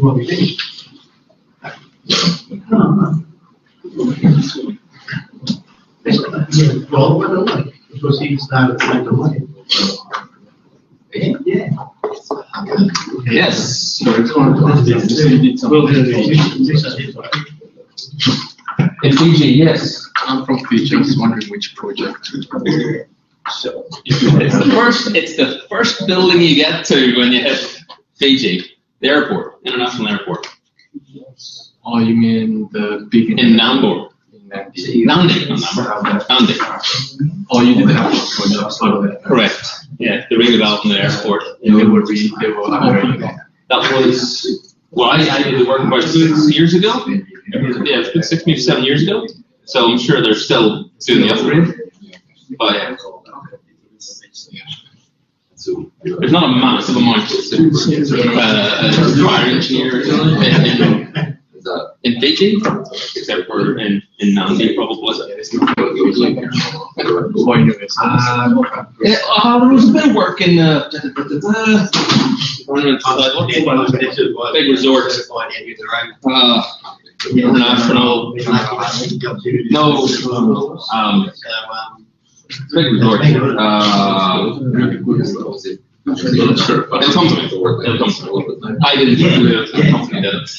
what we think. Well, what do I? Because he started to make the money. Yeah. Yes. In Fiji, yes. I'm from Fiji. I was wondering which project. So it's the first building you get to when you hit Fiji, the airport, international airport. Oh, you mean the big In Nambour. Nandi. Oh, you did the actual project. So Correct. Yeah, the redevelopment of the airport. they were upgrading it. That was, well, I did the work about 6 years ago. Yeah, it's been 6, maybe 7 years ago. So I'm sure they're still doing the upgrade. But there's not a massive amount of fire engineers in Fiji, except for in Nandi, probably. There was a bit of work in big resort. International. No. Big resort. It'll come to me. It'll come to me. I didn't do it. The company did it.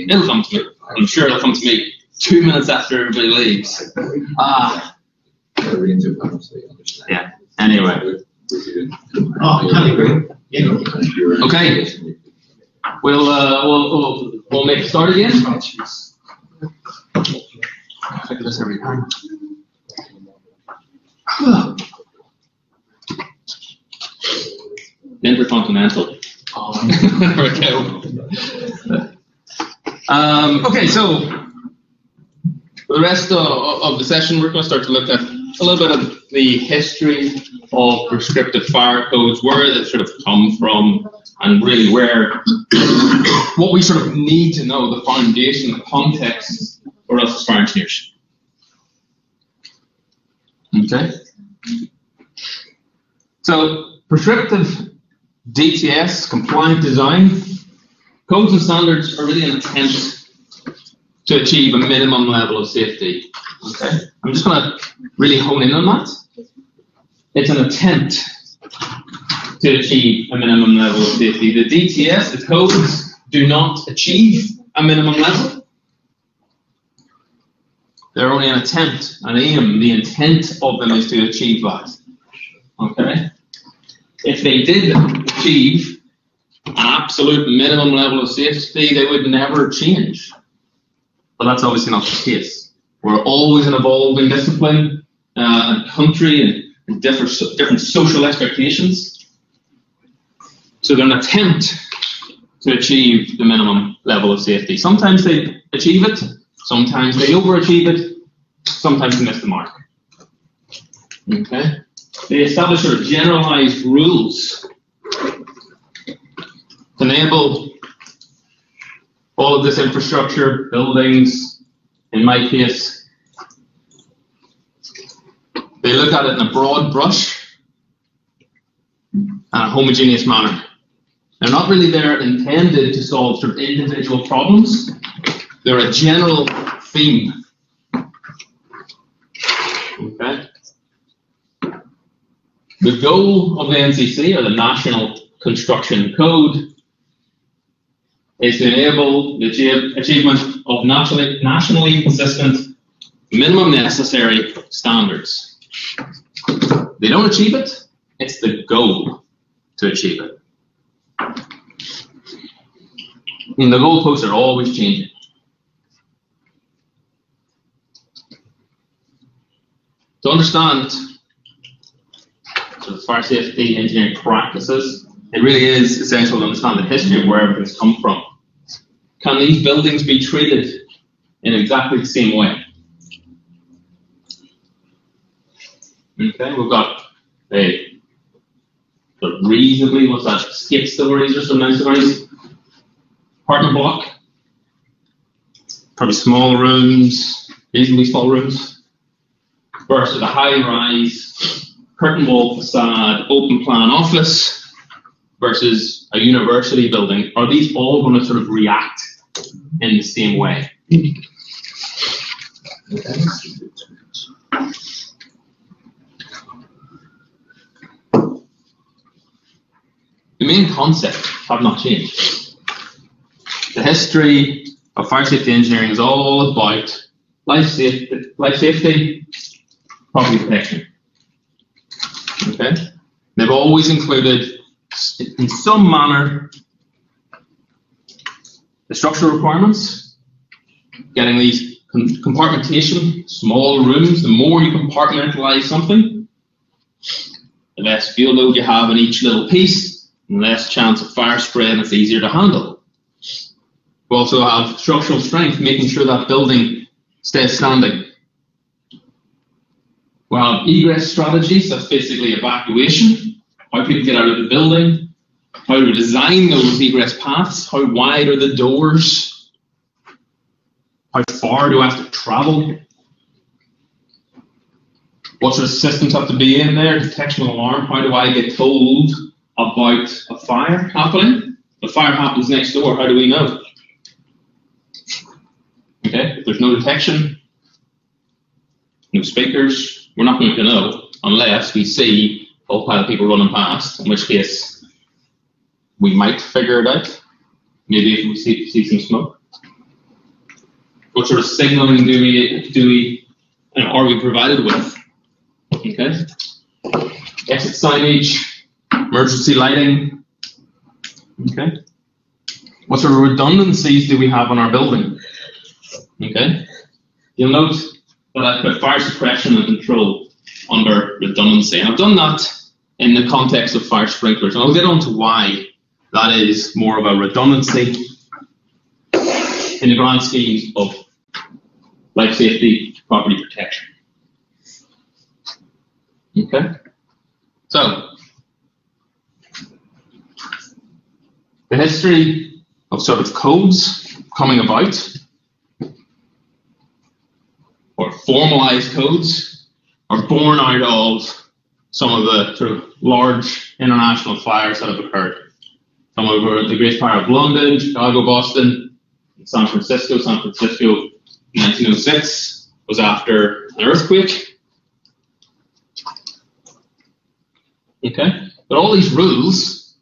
It'll come to me. I'm sure it'll come to me 2 minutes after everybody leaves. Yeah. Anyway. Okay. We'll make a start again. I do this every time. Intercontinental. There we go. Okay, so for the rest of the session, we're going to start to look at a little bit of the history of prescriptive fire codes, where they sort of come from, and really where what we sort of need to know, the foundation, the context for us as fire engineers. Okay. So prescriptive DTS, compliant design, codes and standards are really an attempt to achieve a minimum level of safety. Okay, I'm just going to really hone in on that. It's an attempt to achieve a minimum level of safety. The DTS, the codes, do not achieve a minimum level. They're only an attempt, an aim. The intent of them is to achieve that. Okay. If they did achieve an absolute minimum level of safety, they would never change. But that's obviously not the case. We're always an evolving discipline and country and different social expectations. So they're an attempt to achieve the minimum level of safety. Sometimes they achieve it, sometimes they overachieve it, sometimes they miss the mark. Okay? They establish sort of generalized rules to enable all of this infrastructure, buildings, in my case, they look at it in a broad brush and a homogeneous manner. They're not really there intended to solve sort of individual problems. They're a general theme. Okay. The goal of the NCC, or the National Construction Code, is to enable the achievement of nationally consistent, minimum necessary standards. They don't achieve it, it's the goal to achieve it. And the goalposts are always changing. To understand sort of fire safety engineering practices, it really is essential to understand the history of where everything's come from. Can these buildings be treated in exactly the same way? Okay, we've got a reasonably, what's that, skip stories or some nice stories? Apartment block, probably small rooms, reasonably small rooms, versus a high rise, curtain wall facade, open plan office, versus a university building, are these all going to sort of react in the same way? Okay. The main concepts have not changed. The history of fire safety engineering is all about life safety, property protection. Okay? They've always included, in some manner, the structural requirements, getting these compartmentation, small rooms. The more you compartmentalize something, the less fuel load you have in each little piece, and less chance of fire spread, and it's easier to handle. We also have structural strength, making sure that building stays standing. We have egress strategies, that's basically evacuation, how people get out of the building, how to design those egress paths, how wide are the doors, how far do I have to travel, what sort of systems have to be in there, detection of alarm, how do I get told about a fire happening? The fire happens next door, how do we know? Okay, if there's no detection, no speakers, we're not going to know unless we see a whole pile of people running past, in which case we might figure it out, maybe if we see some smoke. What sort of signaling are we provided with? Okay, exit signage, emergency lighting. Okay, what sort of redundancies do we have on our building? Okay, you'll note that I put fire suppression and control under redundancy. And I've done that in the context of fire sprinklers, and I'll get on to why that is more of a redundancy in the grand scheme of life safety, property protection. Okay, so the history of sort of codes coming about, or formalized codes, are born out of some of the sort of large international fires that have occurred. Some over the Great Fire of London, Chicago, Boston, San Francisco. San Francisco in 1906 was after an earthquake. Okay, but all these rules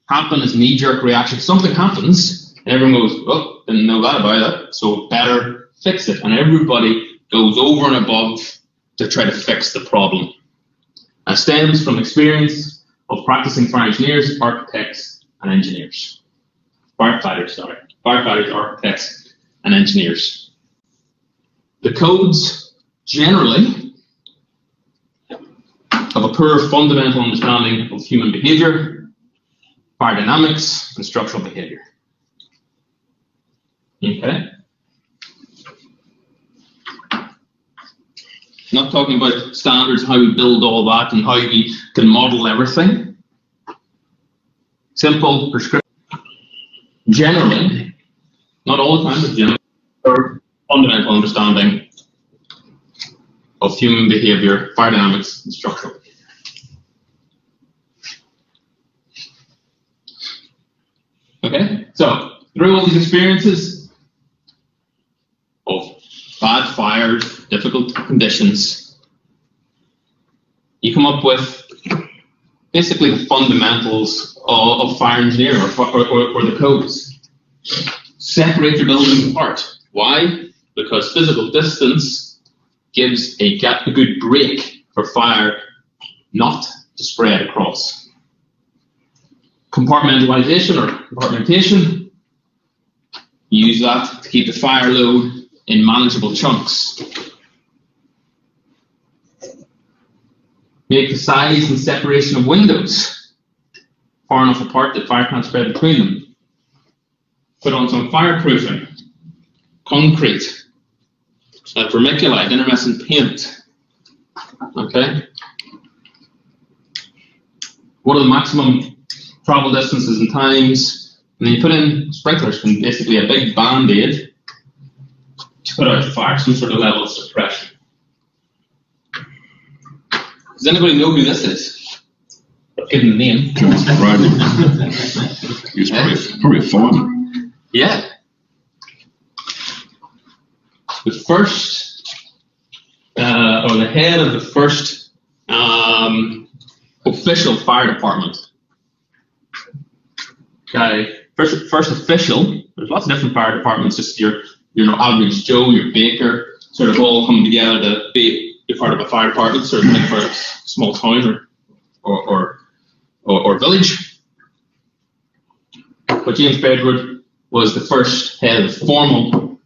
happen as knee-jerk reactions. Something happens, and everyone goes, "Oh, didn't know that about it, so better fix it." And everybody goes over and above to try to fix the problem. And stems from experience of practicing fire engineers, architects, and engineers. Firefighters, architects, and engineers. The codes generally have a poor fundamental understanding of human behavior, fire dynamics, and structural behavior. Okay? Not talking about standards, how we build all that, and how we can model everything. Simple prescription. Generally, not all the time, but generally, or fundamental understanding of human behavior, fire dynamics, and structural behavior. Okay, so through all these experiences of bad fires, difficult conditions, you come up with basically the fundamentals of fire engineering or the codes. Separate your buildings apart. Why? Because physical distance gives a good break for fire not to spread across. Compartmentalization or compartmentation, use that to keep the fire load in manageable chunks. Make the size and separation of windows far enough apart that fire can't spread between them. Put on some fireproofing, concrete, vermiculite, intermescent paint. Okay? What are the maximum travel distances and times? And then you put in sprinklers, from basically a big band-aid to put out the fire, some sort of level of suppression. Does anybody know who this is? Give them the name. Right. He's probably a fireman. Yeah. The first, or the head of the first official fire department. Okay, first official. There's lots of different fire departments. Just your average Joe, your baker, sort of all come together to be part of a fire department, sort of like for a small town or village. But James Bedford was the first head of the formal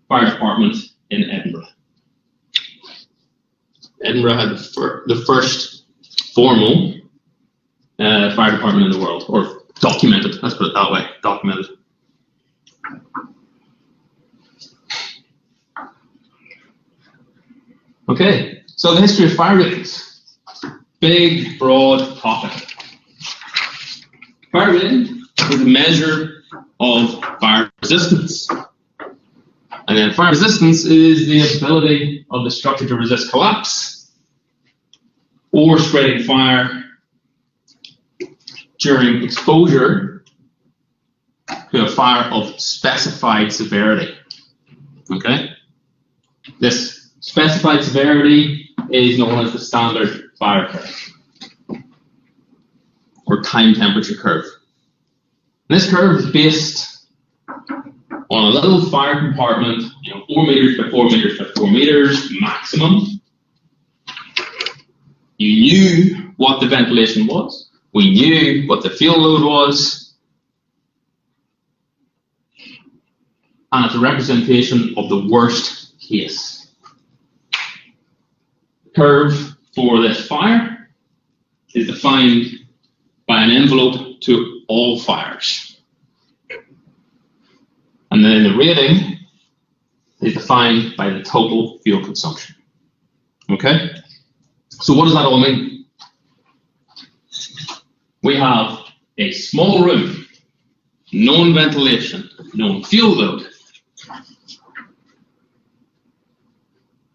fire department in Edinburgh. Edinburgh had the first formal fire department in the world, or documented, let's put it that way, documented. Okay, so the history of fire ratings. Big, broad topic. Fire rating is a measure of fire resistance. And then fire resistance is the ability of the structure to resist collapse or spreading fire during exposure to a fire of specified severity. Okay? This specified severity is known as the standard fire curve or time temperature curve. And this curve is based on a little fire compartment, 4 meters by 4 meters by 4 meters maximum. You knew what the ventilation was. We knew what the fuel load was. And it's a representation of the worst case. The curve for this fire is defined by an envelope to all fires. And then the rating is defined by the total fuel consumption. Okay? So what does that all mean? We have a small room, known ventilation, known fuel load,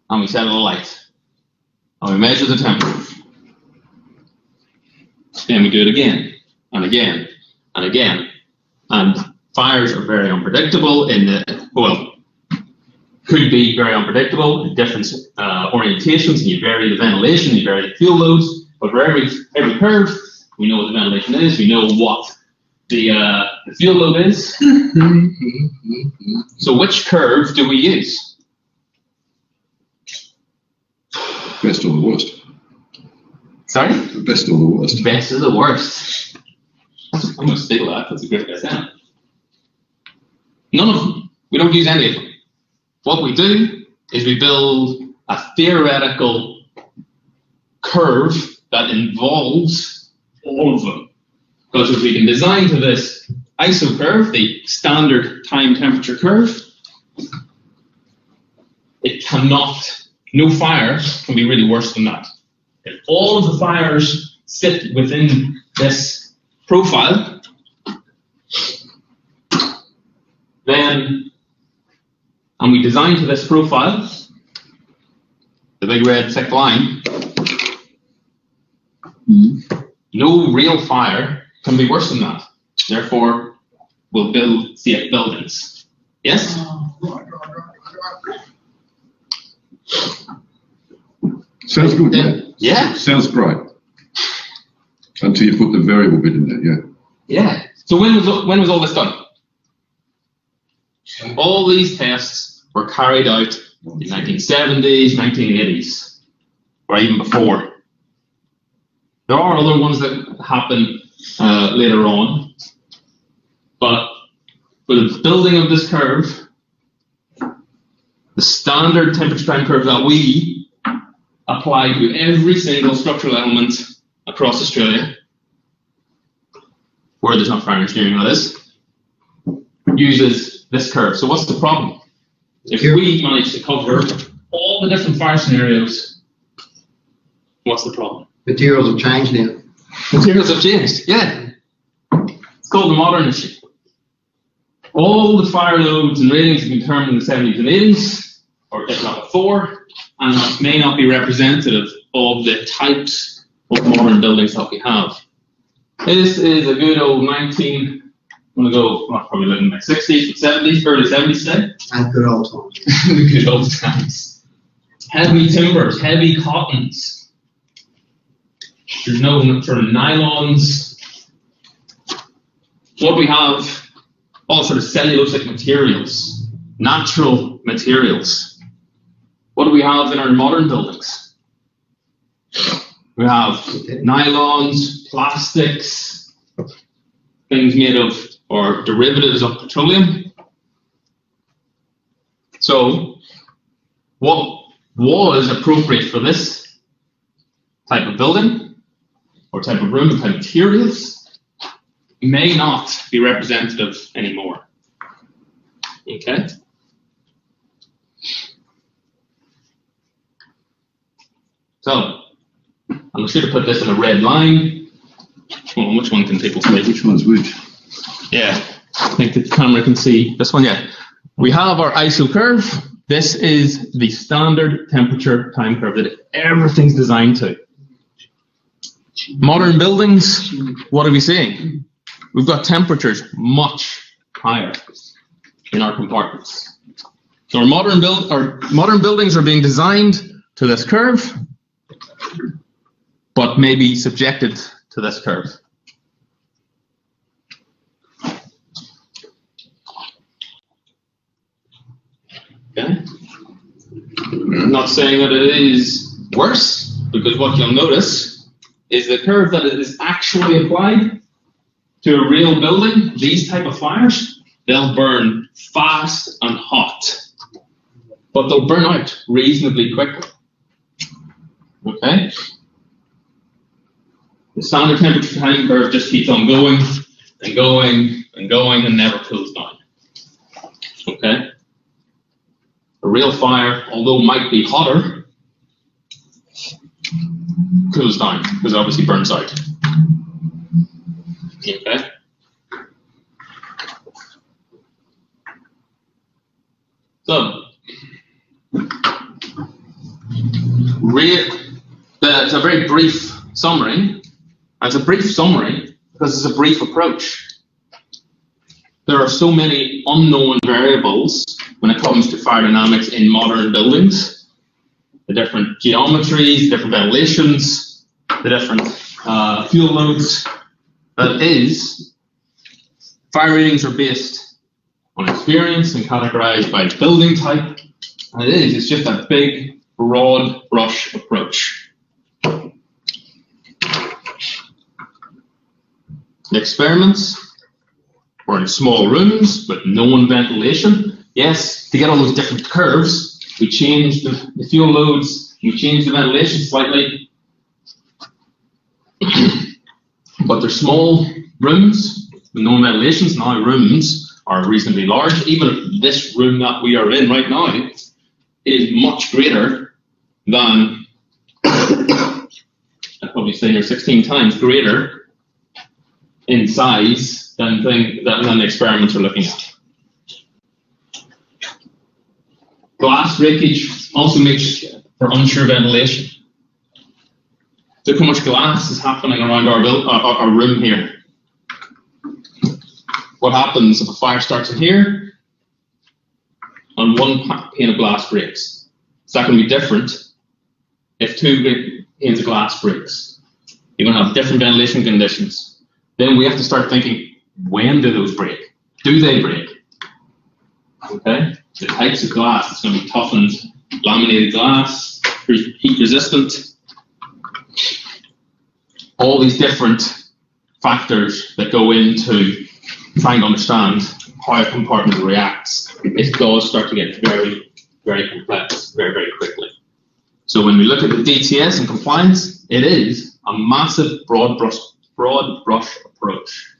and we set a light, and we measure the temperature. Then we do it again, and again, and again. And fires are very unpredictable could be very unpredictable in different orientations, and you vary the ventilation, you vary the fuel loads, but for every curve, we know what the ventilation is, we know what the fuel load is. So which curve do we use? Best or the worst? Sorry? The best or the worst? Best or the worst. I'm going to steal that, that's a good guess. None of them. We don't use any of them. What we do is we build a theoretical curve that involves all of them. Because if we can design to this ISO curve, the standard time temperature curve, no fire can be really worse than that. If all of the fires sit within this profile, and we design to this profile, the big red thick line, no real fire can be worse than that. Therefore, we'll build safe buildings. Yes? Sounds good, yeah. Yeah. Sounds great. Until you put the variable bit in there, yeah. Yeah. So when was all this done? All these tests were carried out in the 1970s, 1980s, or even before. There are other ones that happen later on, but for the building of this curve, the standard temperature time curve that we apply to every single structural element across Australia, where there's not fire engineering, that is, uses this curve. So what's the problem? If we manage to cover all the different fire scenarios, what's the problem? Materials have changed now. Materials have changed, yeah. It's called the modern issue. All the fire loads and ratings have been determined in the 70s and 80s, or if not before, and that may not be representative of the types of modern buildings that we have. This is a good old 19, I'm gonna go, well, probably looking at 60s, 70s, early 70s today. And good old times. The good old times. Heavy timbers, heavy cottons. There's no sort of nylons. What we have, all sort of cellulosic materials, natural materials. What do we have in our modern buildings? We have nylons, plastics, things made of, or derivatives of petroleum. So, what was appropriate for this type of building, or type of room, type of materials, may not be representative anymore. Okay? So, I should have put this in a red line. Well, which one can people see? Which one's which? Yeah, I think the camera can see this one, yeah. We have our ISO curve. This is the standard temperature time curve that everything's designed to. Modern buildings, what are we seeing? We've got temperatures much higher in our compartments. So our modern buildings are being designed to this curve, but may be subjected to this curve. Okay. I'm not saying that it is worse, because what you'll notice is the curve that is actually applied to a real building. These type of fires, they'll burn fast and hot, but they'll burn out reasonably quickly. Okay? The standard temperature time curve just keeps on going and going and going and never cools down. Okay? A real fire, although might be hotter, cools down because it obviously burns out. Okay? So, it's a very brief summary. It's a brief summary because it's a brief approach. There are so many unknown variables when it comes to fire dynamics in modern buildings. The different geometries, different ventilations, the different fuel loads. That is, fire ratings are based on experience and categorized by building type. And it's just a big, broad brush approach. The experiments were in small rooms with no ventilation. Yes, to get all those different curves, we changed the fuel loads, we changed the ventilation slightly. But they're small rooms with no ventilations. Now rooms are reasonably large. Even this room that we are in right now is much greater than, I'd probably say here 16 times greater in size than the experiments we're looking at. Glass breakage also makes for unsure ventilation. Look how much glass is happening around our room here. What happens if a fire starts in here and one pane of glass breaks? Is that going to be different if two panes of glass breaks? You're going to have different ventilation conditions. Then we have to start thinking, when do those break? Do they break? Okay? The types of glass, it's going to be toughened, laminated glass, heat resistant. All these different factors that go into trying to understand how a compartment reacts. It does start to get very, very complex very, very quickly. So when we look at the DTS and compliance, it is a massive broad brush approach.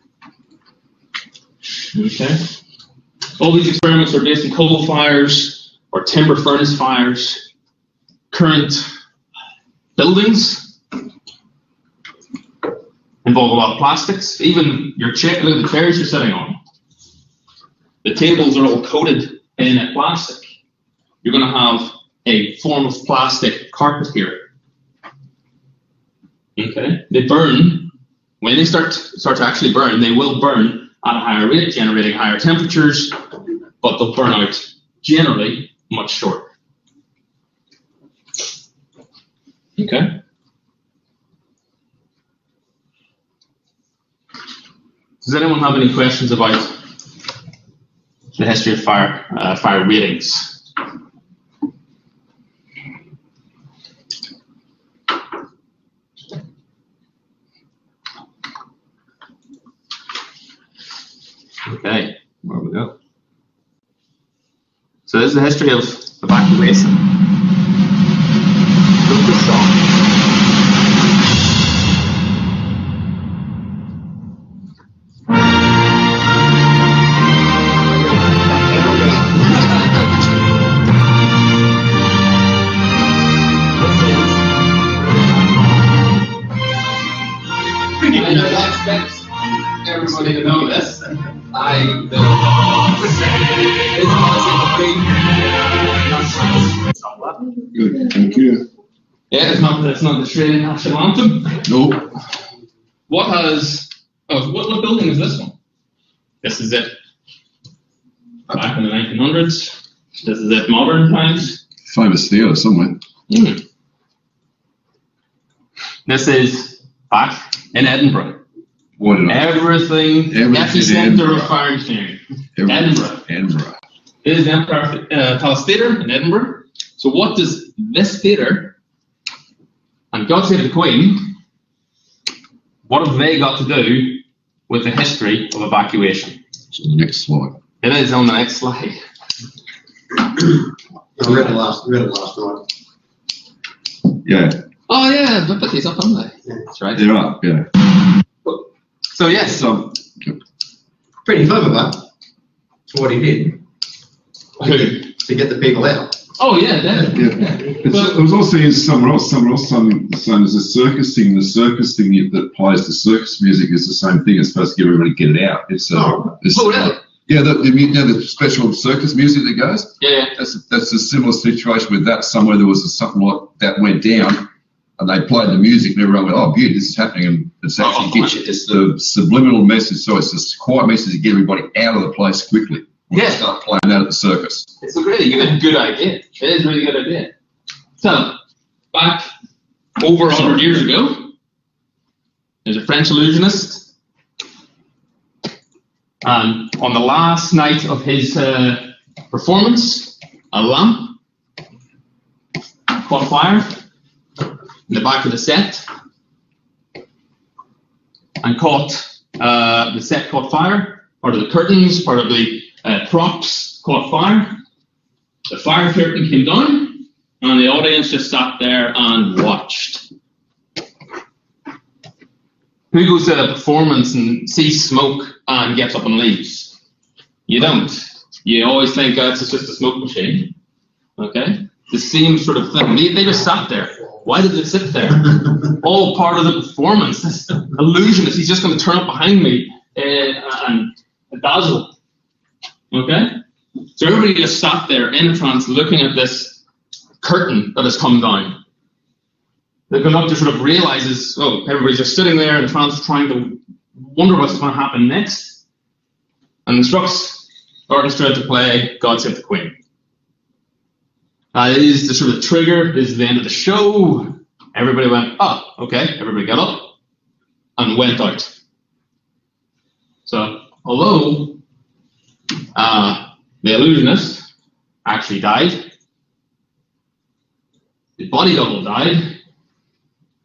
Okay. All these experiments are based on coal fires or timber furnace fires. Current buildings involve a lot of plastics. Even your chair, look at the chairs you're sitting on. The tables are all coated in plastic. You're going to have a form of plastic carpet here. Okay. They burn when they start to actually burn, they will burn at a higher rate, generating higher temperatures, but they'll burn out generally much shorter. Okay. Does anyone have any questions about the history of fire ratings? Okay, where we go. So this is the history of evacuation. Focus on. I don't expect everybody to know this. I Good, thank you. Yeah, it's not the Australian national anthem. Nope. What building is this one? This is it. Back in the 1900s. This is it modern times. Famous theatre somewhere. This is back in Edinburgh. What did I? Everything epicenter of fire engineering. Edinburgh. Edinburgh. It is the Emperor Palace Theatre in Edinburgh. So what does this theatre and God Save the Queen, what have they got to do with the history of evacuation? Next slide. It is on the next slide. I read it last night. Yeah, Oh yeah, but he's up, aren't they? That's right. they're up, yeah. So yes, So, Pretty clever, but for what he did who? to get the people out. Oh yeah, definitely. it was also used somewhere else. Saying there's a circus thing. The circus thing that plays the circus music is the same thing. It's supposed to get everybody to get it out. It's Really? Yeah, the special circus music that goes. Yeah. That's a similar situation with that. Somewhere there was something like that went down, and they played the music, and everyone went, "Oh, beauty, this is happening," and it's actually gets you. It's the subliminal message. So it's this quiet message to get everybody out of the place quickly. When they start playing that at the circus. It's a really good idea. It is a really good idea. So, back over 100 years ago, there's a French illusionist. And on the last night of his performance, a lamp caught fire in the back of the set and the set caught fire. Part of the curtains, part of the props caught fire. The fire curtain came down, and the audience just sat there and watched. Who goes to a performance and sees smoke and gets up and leaves? You don't. You always think it's just a smoke machine. Okay? The same sort of thing. They just sat there. Why did they sit there? All part of the performance. This illusionist, he's just going to turn up behind me and dazzle. Okay? So everybody just sat there in a trance looking at this curtain that has come down. The conductor sort of realizes, oh, everybody's just sitting there in a trance trying to wonder what's going to happen next, and instructs the orchestra to play God Save the Queen. That is the sort of trigger. This is the end of the show. Everybody went, oh, okay. Everybody got up and went out. So, although the illusionist actually died, the body double died,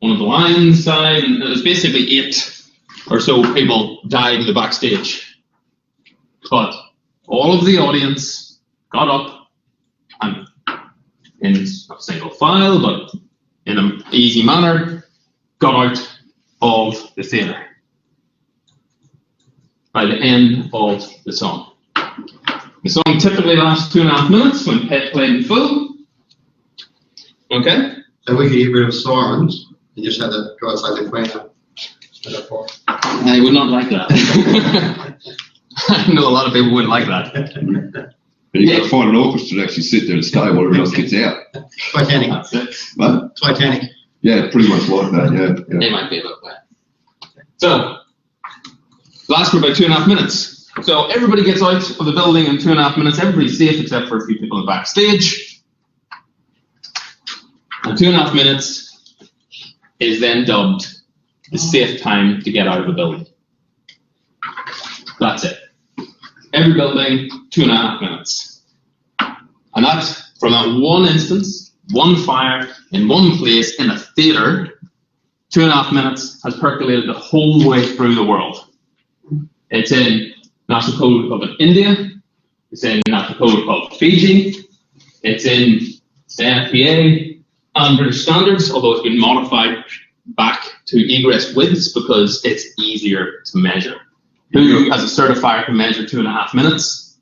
one of the lions died, and it was basically 8 or so people died in the backstage. But all of the audience got up and in a single file, but in an easy manner, got out of the theatre by the end of the song. The song typically lasts 2.5 minutes when played in full. Okay? So we could get rid of sirens and just have the God Save the Queen up. I would not like that. I know a lot of people wouldn't like that. But you've got to find an orchestra to actually sit there and stay while everyone else gets out. Titanic. That's it. What? Titanic. Yeah, pretty much like that, yeah. They might be a little bit. So, lasts for about 2.5 minutes. So everybody gets out of the building in 2.5 minutes. Everybody's safe except for a few people in the backstage. And 2.5 minutes is then dubbed the safe time to get out of the building. That's it. Every building, 2.5 minutes. And that's from that one instance, one fire in one place in a theatre, 2.5 minutes has percolated the whole way through the world. It's in National Code of India, it's in National Code of Fiji, it's in the NFPA and British standards, although it's been modified back to egress widths because it's easier to measure. Who as a certifier can measure 2.5 minutes?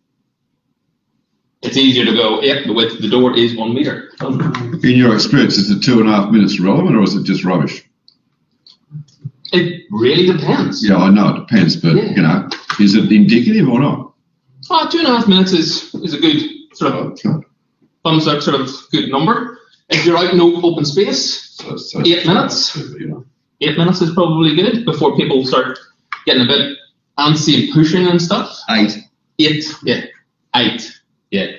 It's easier to go, yep, the width of the door is 1 meter. In your experience, is the 2.5 minutes relevant or is it just rubbish? It really depends. Yeah, I know it depends, but you know, is it indicative or not? 2.5 minutes is a good sort of thumbs up, sort of good number. If you're out in open space, 8 minutes. 8 minutes is probably good before people start getting a bit antsy and pushing and stuff. 8. 8, yeah. 8, yeah.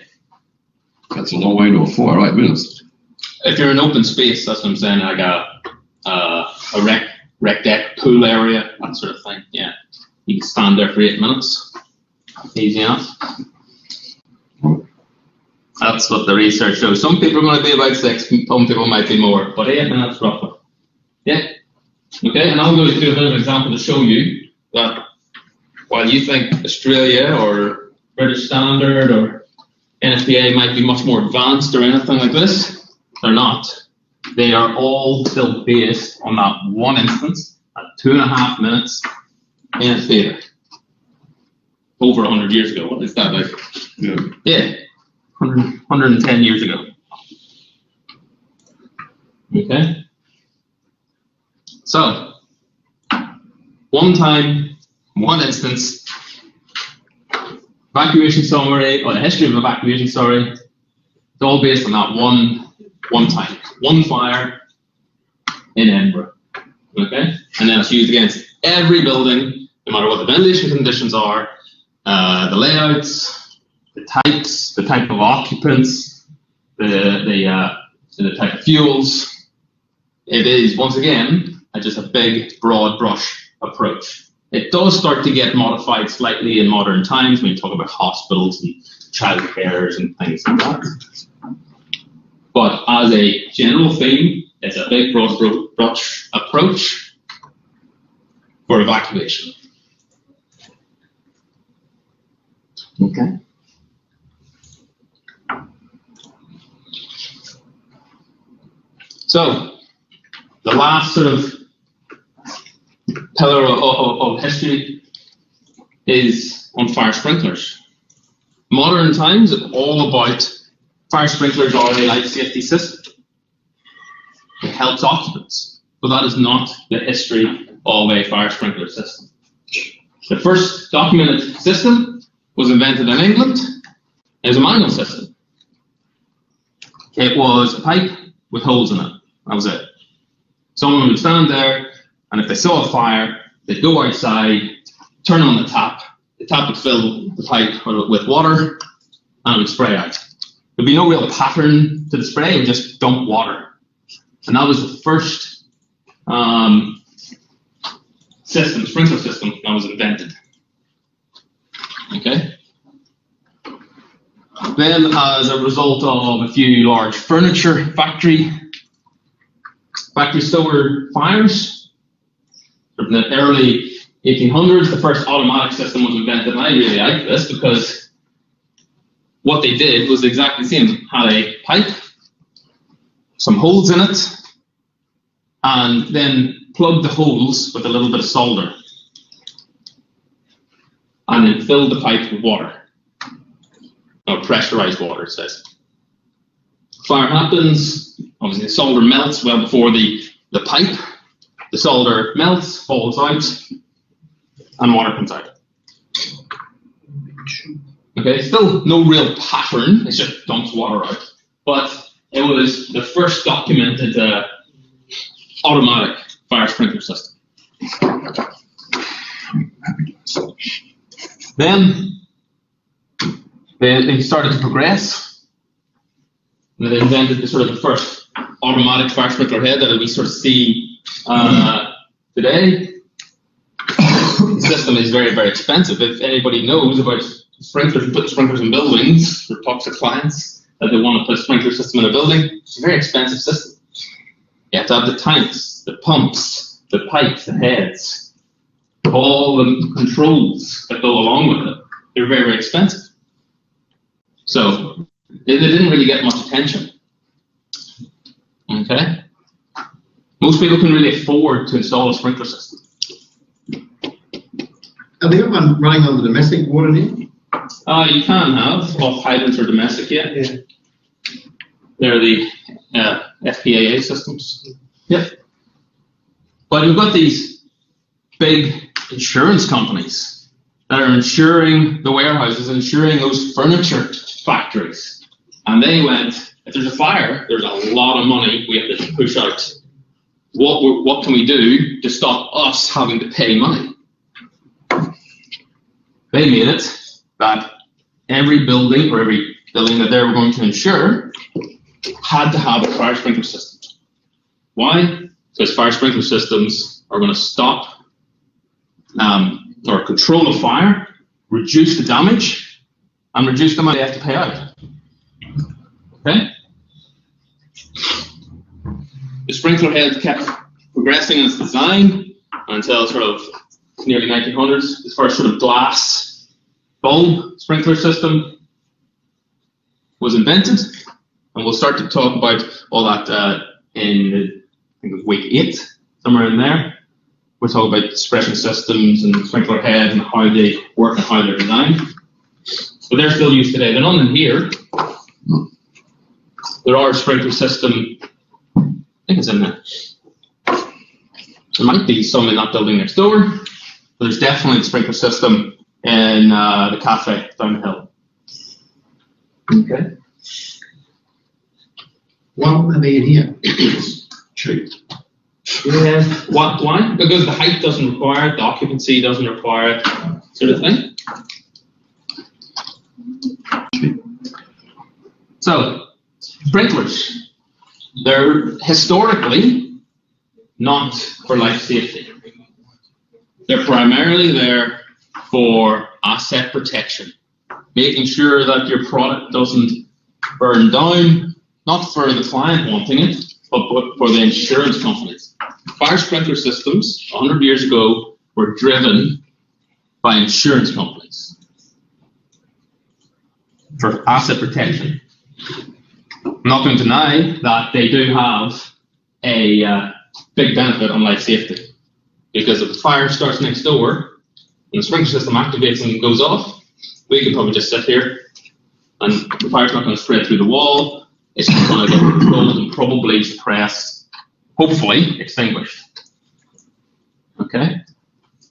That's a long way to a fire, 8 minutes. If you're in open space, that's what I'm saying, like a rec deck, pool area, that sort of thing, yeah. You can stand there for 8 minutes. Easy enough. That's what the research shows. Some people are going to be about 6, some people might be more, but 8 minutes roughly. Yeah. Okay, and I'll go through another example to show you that while you think Australia or British Standard or NFPA might be much more advanced or anything like this, they're not. They are all still based on that one instance at 2.5 minutes in a theatre. Over 100 years ago. What is that like? Yeah. 110 years ago. Okay. So, one time, one instance, evacuation summary, or the history of evacuation summary, it's all based on that one time, one fire in Edinburgh. Okay? And then it's used against every building, no matter what the ventilation conditions are, the layouts, the types, the type of occupants, the type of fuels. It is, once again, just a big, broad brush approach. It does start to get modified slightly in modern times when you talk about hospitals and childcares and things like that. But as a general theme, it's a big, broad brush approach for evacuation. Okay. So, the last sort of pillar of history is on fire sprinklers. Modern times, it's all about fire sprinklers are a life safety system. It helps occupants, but that is not the history of a fire sprinkler system. The first documented system was invented in England. It was a manual system. It was a pipe with holes in it. That was it. Someone would stand there, and if they saw a fire, they'd go outside, turn on the tap would fill the pipe with water, and it would spray out. There'd be no real pattern to the spray, it would just dump water. And that was the first sprinkler system that was invented. Okay? Then, as a result of a few large furniture factory store fires, in the early 1800s, the first automatic system was invented. And I really like this because what they did was exactly the same. Had a pipe, some holes in it, and then plugged the holes with a little bit of solder. And then filled the pipe with water. Or pressurized water, it says. Fire happens, obviously the solder melts well before the pipe. The solder melts, falls out, and water comes out. Okay, still no real pattern, it just dumps water out. But it was the first documented automatic fire sprinkler system. Then they started to progress. And they invented the sort of the first automatic fire sprinkler head that we sort of see today. The system is very, very expensive. If anybody knows about sprinklers, you put sprinklers in buildings, or talks to clients that they want to put a sprinkler system in a building, it's a very expensive system. You have to have the tanks, the pumps, the pipes, the heads, all the controls that go along with it. They're very, very expensive. So they didn't really get much attention. Okay? Most people can really afford to install a sprinkler system. Are they running on the domestic water now? You can have off hydrants or domestic, yeah. They're the FPAA systems. Yep. But we've got these big insurance companies that are insuring the warehouses, insuring those furniture factories. And they went, if there's a fire, there's a lot of money we have to push out. What can we do to stop us having to pay money? They made it that every building or every building that they were going to insure had to have a fire sprinkler system. Why? Because fire sprinkler systems are going to stop or control a fire, reduce the damage, and reduce the money they have to pay out. Okay? The sprinkler head kept progressing in its design until sort of nearly 1900s. This first sort of glass bulb sprinkler system was invented, and we'll start to talk about all that in I think it was week 8, somewhere in there. We'll talk about suppression systems and sprinkler heads and how they work and how they're designed. But they're still used today. They're not in here. There are a sprinkler system, I think it's in there. There might be some in that building next door, but there's definitely a sprinkler system in the cafe down the hill. Okay. Why wouldn't they be in here? Cheap. Yeah. Why? Because the height doesn't require it, the occupancy doesn't require it, sort of thing. So, sprinklers, they're historically not for life safety. They're primarily there for asset protection, making sure that your product doesn't burn down, not for the client wanting it, but for the insurance companies. Fire sprinkler systems 100 years ago were driven by insurance companies for asset protection. I'm not going to deny that they do have a big benefit on life safety, because if the fire starts next door and the sprinkler system activates and goes off, we could probably just sit here and the fire's not going to spread through the wall. It's going to get controlled and probably suppressed, hopefully extinguished. Okay?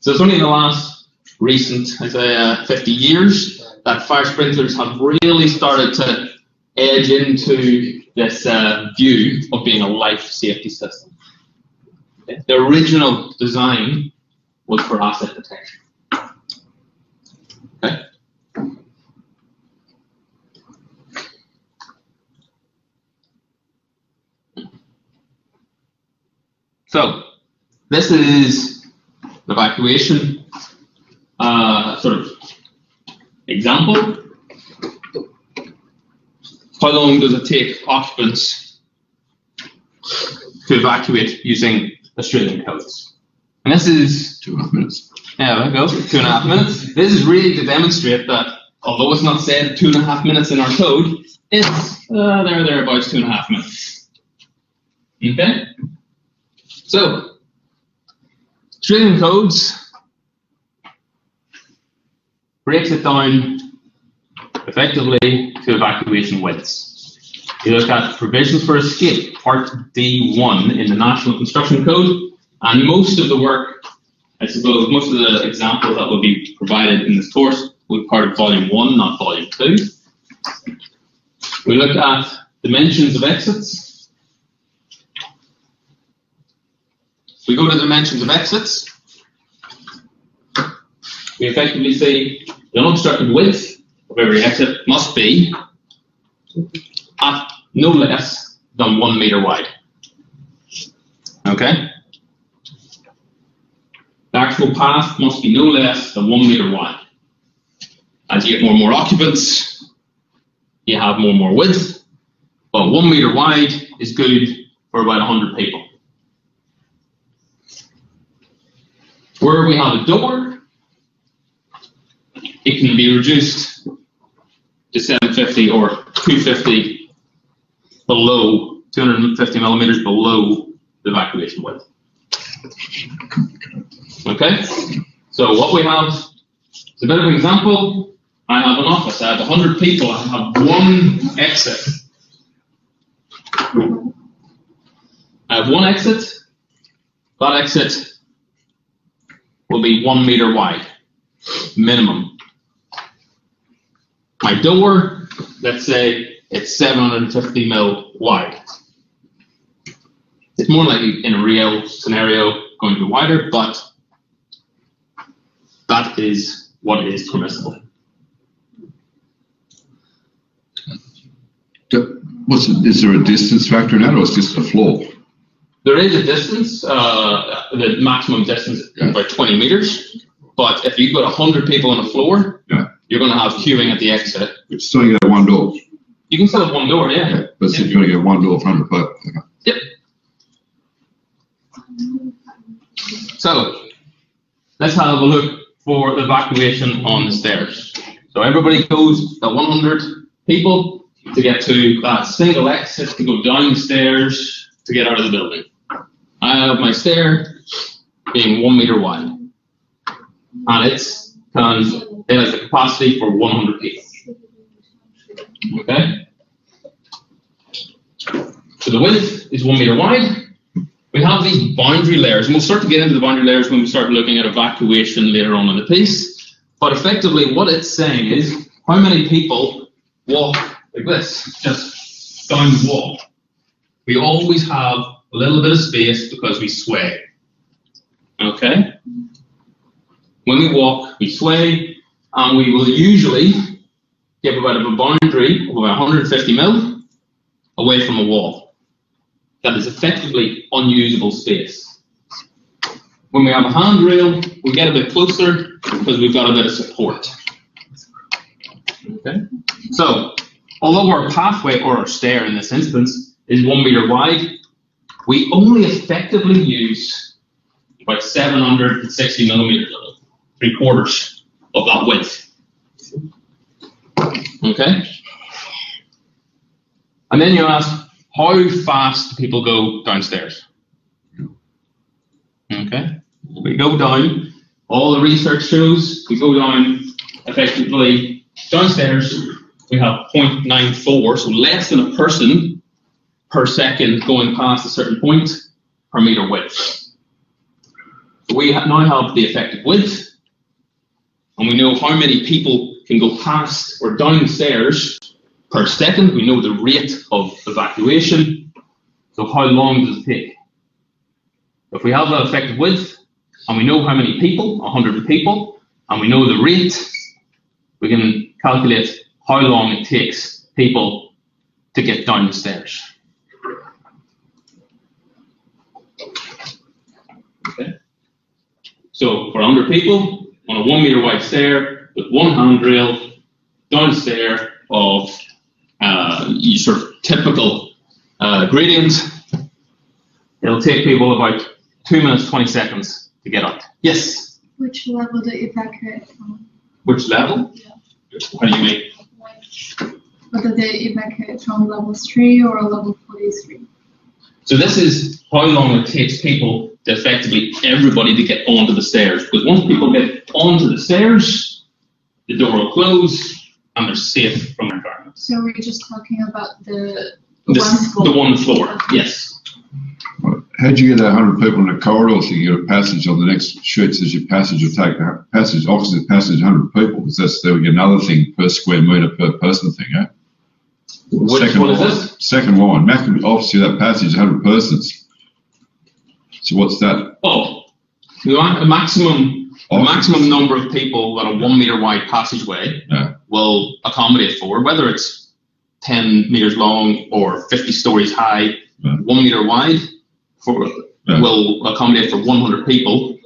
So it's only in the last recent, I'd say 50 years, that fire sprinklers have really started to edge into this view of being a life safety system. Okay? The original design was for asset protection. Okay? So, this is an evacuation sort of example. How long does it take occupants to evacuate using Australian codes? And this is 2.5 minutes. Yeah, there we go, 2.5 minutes. This is really to demonstrate that, although it's not said 2.5 minutes in our code, it's thereabouts 2.5 minutes. Okay? So, Australian codes breaks it down effectively to evacuation widths. You look at provisions for escape, part D1 in the National Construction Code, and most of the work, I suppose, most of the examples that will be provided in this course will be part of volume 1, not volume 2. We look at dimensions of exits. We go to dimensions of exits. we effectively say the unobstructed width of every exit must be at no less than 1 meter wide. Okay? The actual path must be no less than 1 meter wide. As you get more and more occupants, you have more and more width, but 1 meter wide is good for about 100 people. Where we have a door, it can be reduced to 750 or 250 below, 250 millimeters below the evacuation width. Okay? So what we have is a bit of an example. I have an office, I have 100 people, I have one exit. I have one exit. That exit will be 1 meter wide, minimum. My door, let's say it's 750 mil wide. It's more likely in a real scenario going to be wider, but that is what is permissible. Is there a distance factor in that, or is it just a floor? There is a distance, the maximum distance is about 20 meters, but if you've got 100 people on the floor, you're going to have queuing at the exit. It's still you get one door. You can still have one door, yeah. But you're going to get one door for 100 people. Okay. Yep. So, let's have a look for evacuation on the stairs. So everybody goes at 100 people to get to that single exit to go down the stairs to get out of the building. I have my stair being 1 meter wide, and it has the capacity for 100 people. Okay? So the width is 1 meter wide. We have these boundary layers, and we'll start to get into the boundary layers when we start looking at evacuation later on in the piece. But effectively, what it's saying is how many people walk like this, just down the wall. We always have a little bit of space because we sway. Okay? When we walk, we sway, and we will usually give about a boundary of about 150 mil away from a wall. That is effectively unusable space. When we have a handrail, we get a bit closer because we've got a bit of support. Okay? So, although our pathway, or our stair in this instance, is 1 meter wide, we only effectively use about 760 millimeters of it, 3/4 of that width. Okay? And then you ask, how fast do people go downstairs? Okay? We go down, all the research shows, we go down effectively downstairs, we have 0.94, so less than a person per second going past a certain point per meter width. So we now have the effective width, and we know how many people can go past or down the stairs per second. We know the rate of evacuation. So how long does it take? If we have that effective width, and we know how many people, 100 people, and we know the rate, we can calculate how long it takes people to get down the stairs. Okay. So for 100 people, on a 1 meter wide stair, with one handrail, down a stair of sort of typical gradient, it'll take people about 2 minutes, 20 seconds to get up. Yes? Which level do you evacuate from? Which level? Yeah. What do you mean? Whether they evacuate from level 3 or level 43. So this is how long it takes people to effectively, everybody to get onto the stairs. Because once people get onto the stairs, the door will close and they're safe from the environment. So we're just talking about the one floor, yes. How'd you get 100 people in a corridor so you get a passage on the next sheet says your passage will take a passage, opposite passage 100 people? Because that's there another thing per square metre per person thing, eh? Which one is this? Second line. Maximum obviously that passage 100 persons. So what's that? Oh, The maximum number of people that a 1 meter wide passageway Yeah. will accommodate for, whether it's 10 meters long or 50 stories high, Yeah. 1 meter wide will accommodate for 100 people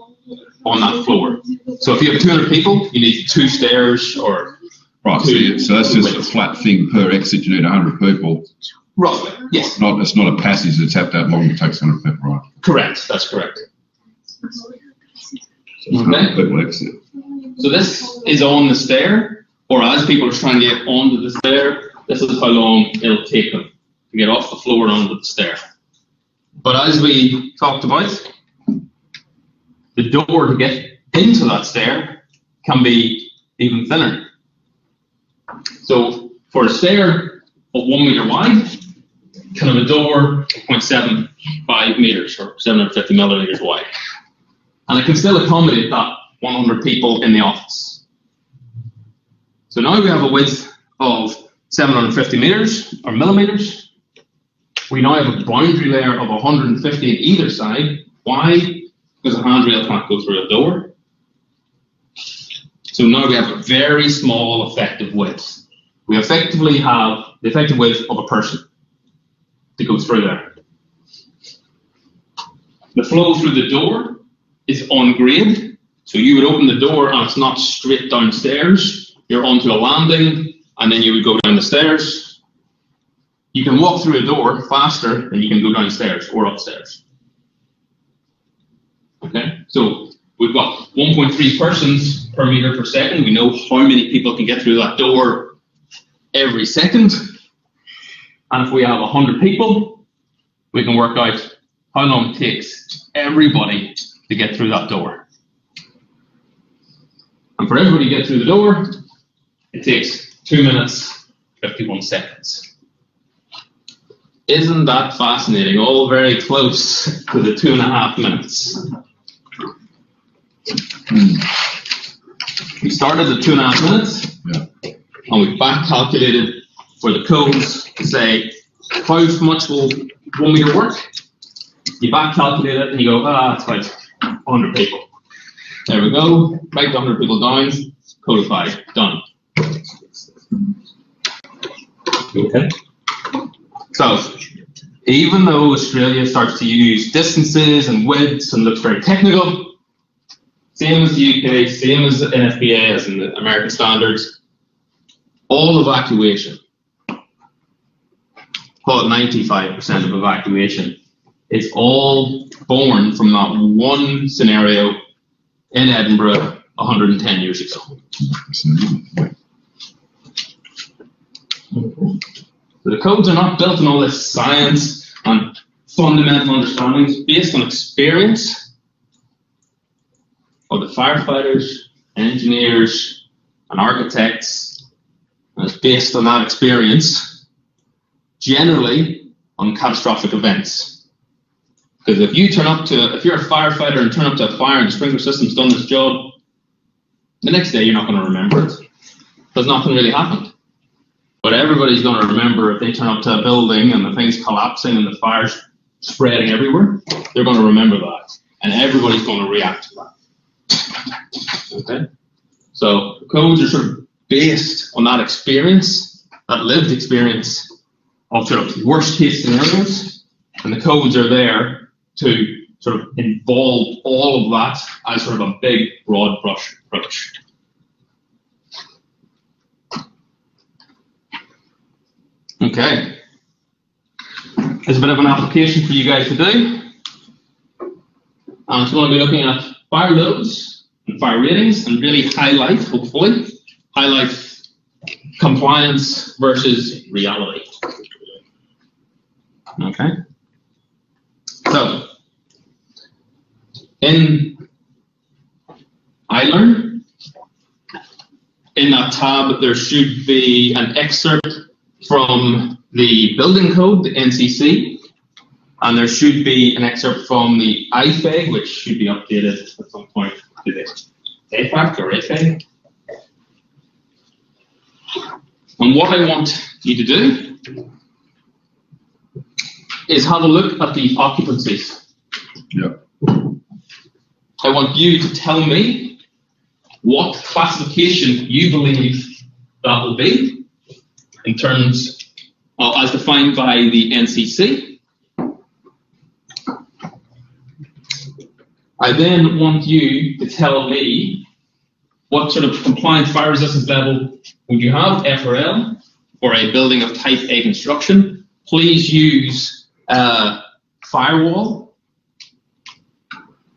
on that floor. So if you have 200 people, you need 2 stairs or Right, so that's just a flat thing per exit. You need 100 people. roughly. Yes, It's not a passage that's tapped out long. It takes 100 people, right? correct. That's correct. So it's 100 people exit. So this is on the stair, or as people are trying to get onto the stair, this is how long it'll take them to get off the floor and onto the stair. But as we talked about, the door to get into that stair can be even thinner. So for a stair of 1 meter wide, kind of a door 0.75 meters or 750 millimeters wide. And it can still accommodate that 100 people in the office. So now we have a width of 750 meters or millimeters. We now have a boundary layer of 150 on either side. Why? Because a handrail can't go through a door. So now we have a very small effective width. We effectively have the effective width of a person to go through there. The flow through the door is on grade. So you would open the door and it's not straight downstairs. You're onto a landing and then you would go down the stairs. You can walk through a door faster than you can go downstairs or upstairs. Okay, so we've got 1.3 persons per meter per second. We know how many people can get through that door every second. And if we have 100 people, we can work out how long it takes everybody to get through that door. And for everybody to get through the door, it takes 2 minutes, 51 seconds. Isn't that fascinating? All very close to the 2.5 minutes. We started at 2.5 minutes, and we back calculated for the codes to say how much will 1 meter work. You back calculate it and you go, it's about 100 people. There we go, write the 100 people down, codify, done. Okay. So, even though Australia starts to use distances and widths and looks very technical, same as the UK, same as the NFPA, as in the American standards, all evacuation, call it 95% of evacuation, is all born from that one scenario in Edinburgh 110 years ago. So the codes are not built on all this science and fundamental understandings based on experience of the firefighters, engineers, and architects, and it's based on that experience, generally on catastrophic events. Because if you're a firefighter and turn up to a fire and the sprinkler system's done this job, the next day you're not going to remember it, because nothing really happened. But everybody's going to remember if they turn up to a building and the thing's collapsing and the fire's spreading everywhere, they're going to remember that. And everybody's going to react to that. Okay? So the codes are sort of based on that experience, that lived experience of sort of worst case scenarios. And the codes are there to sort of involve all of that as sort of a big, broad brush approach. Okay. There's a bit of an application for you guys to do. And it's going to be looking at fire loads and fire ratings and really hopefully highlight compliance versus reality. Okay. So, in iLearn, in that tab, there should be an excerpt from the building code, the NCC, and there should be an excerpt from the IFEG, which should be updated at some point today. AFAC or IFEG. And what I want you to do is have a look at the occupancies. Yeah. I want you to tell me what classification you believe that will be in terms of, as defined by the NCC. I then want you to tell me what sort of compliant fire resistance level would you have, FRL, for a building of type A construction. Please use firewall.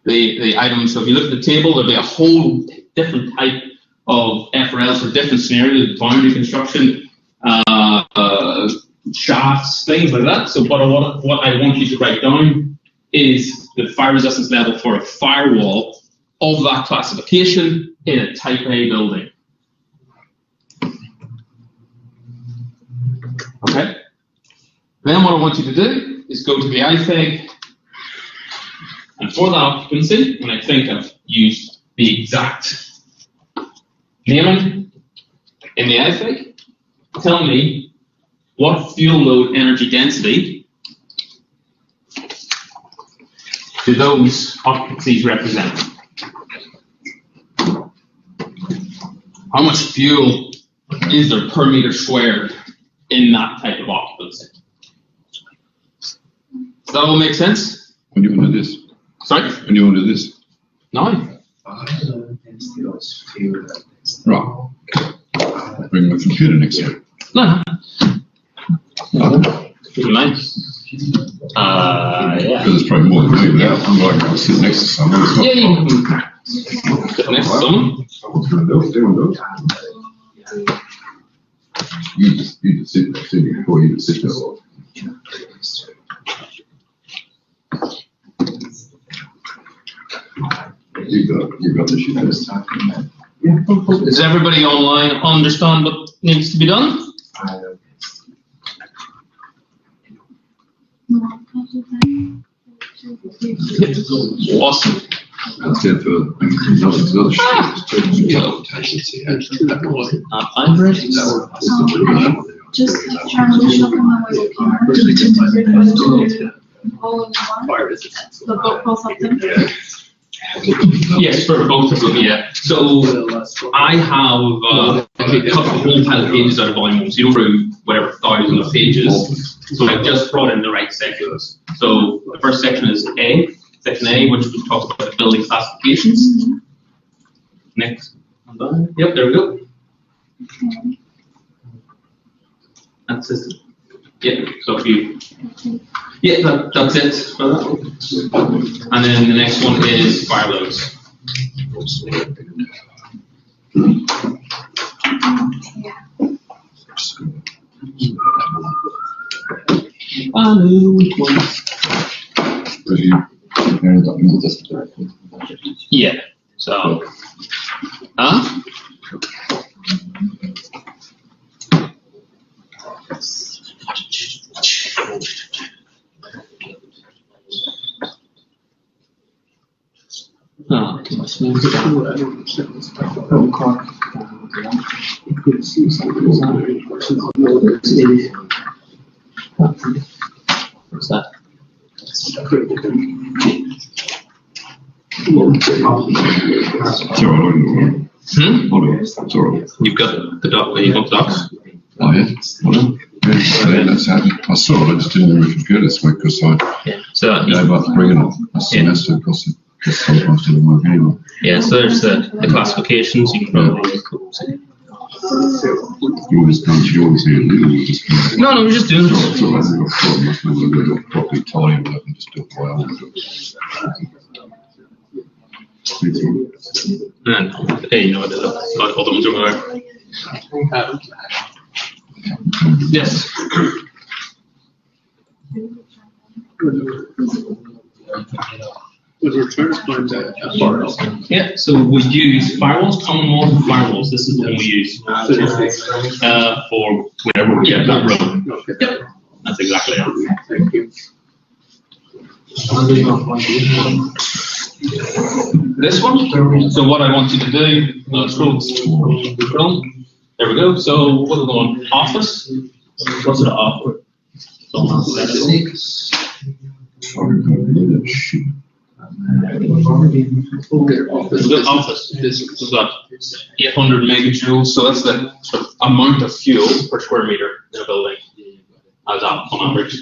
The items, so if you look at the table, there'll be a whole different type of FRLs for different scenarios, boundary construction, shafts, things like that. So what I want you to write down is the fire resistance level for a firewall of that classification in a type A building. Okay? Then what I want you to do is go to the IFEG, and for the occupancy, and I think I've used the exact naming in the IFEG, tell me what fuel load energy density do those occupancies represent? How much fuel is there per meter squared in that type of occupancy? Does that all make sense? When do you want to do this? Sorry? When do you want to do this? No. Right. Bring my computer next year. No. Nice. Yeah. Because it's probably more than me without. I'm like, I'll sit next to someone. It's not Yeah, you can sit next to someone. You just sit there, before you just sit there. You got the shit. Does everybody online understand what needs to be done? Awesome. That's it for another shit. I'm ready. Just transition from the way all in one. The boat calls something. Yes, for both of them, yeah. So I have cut the whole pile of pages out of volume 1, so you go through whatever thousands of pages. So I've just brought in the right sections. So the first section is A, section A, which talks about the building classifications. Next. Yep, there we go. Okay. That's it. Yeah, so if you, yeah, that's it for that. And then the next one is fire loads. Yeah, so, what's that? It's all right. You've got the doc, you've got the docs. Oh, yeah. Well, yeah, that's happened. I saw it, I just didn't have a computer this week because Yeah. So gave up bringing it a semester because it sometimes didn't work anyway. yeah, so there's the classifications. You can probably You always can't, you always need a little, you just can't. no, we're just doing it. It's all right, I must have a little properly tidy it up and just do it the way I want to do it. And hey, you know, the other ones over there. Yes. Yeah, so we use firewalls, common walls, and firewalls. This is the one we use for whatever. Yeah, that row. Yep, that's exactly it. Thank you. This one. So what I want you to do, scroll. There we go. So what are we going? Office. What's it offer? Shit. The office is got 800 megajoules, so that's the sort of amount of fuel per square meter in a building as on average.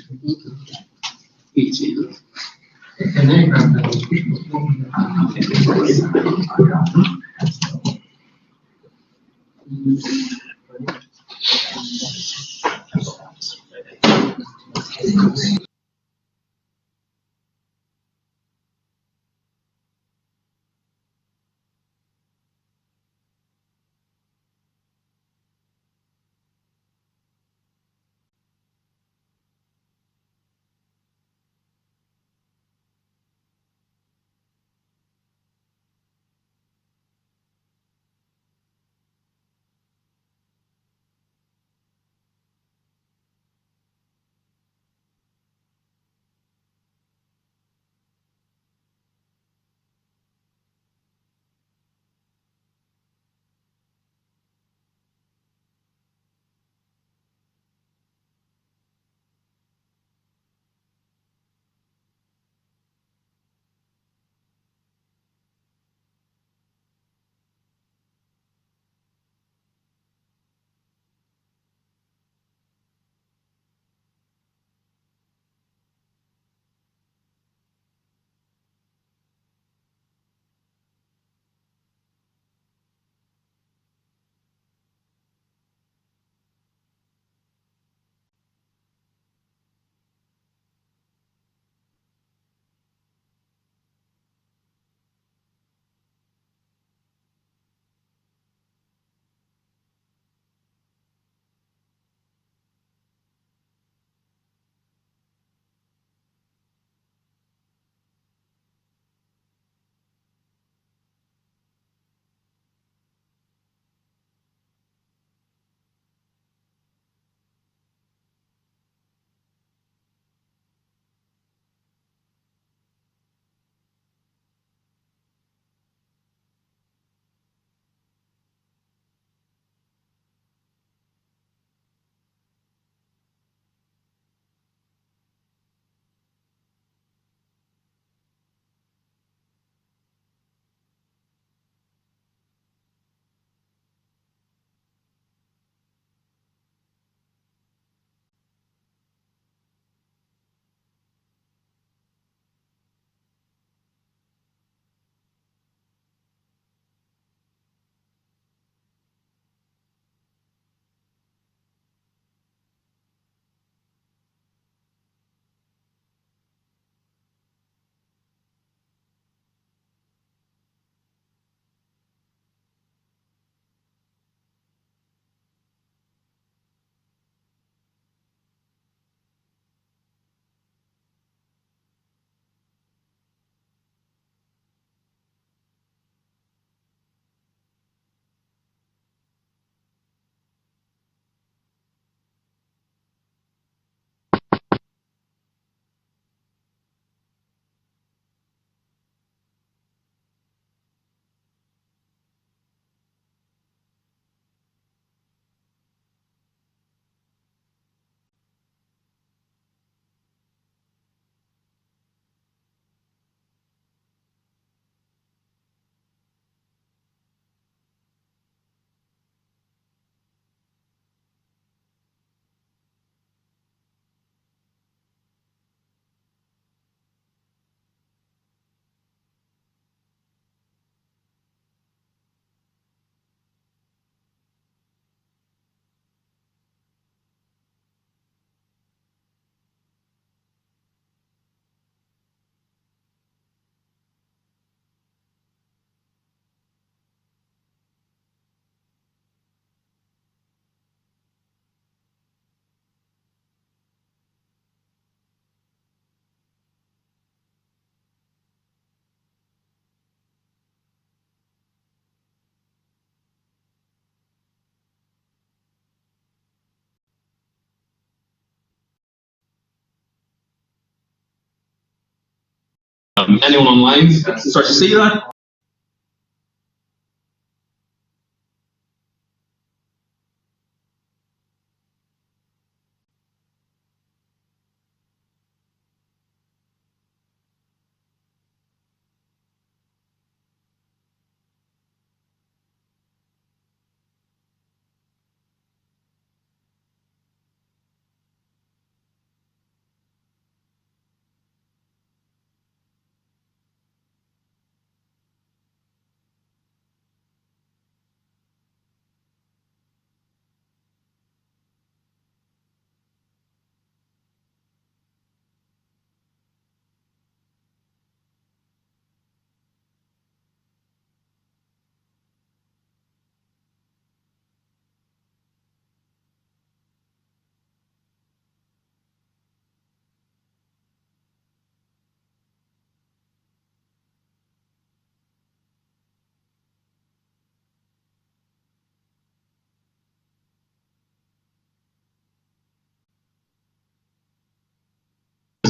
Anyone online start to see that?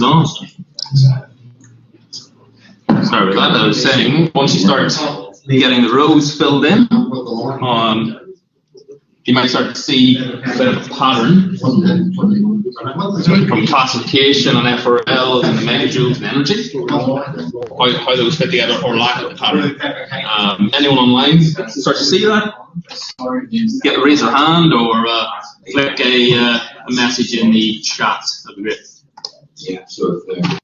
on. Sorry about that. I was saying, once you start getting the rows filled in, you might start to see a bit of a pattern from classification on FRL and the megajoules and energy, how those fit together or lack of pattern. Anyone online start to see that? Get raise your hand or click a message in the chat. That'd be great. Yeah, so if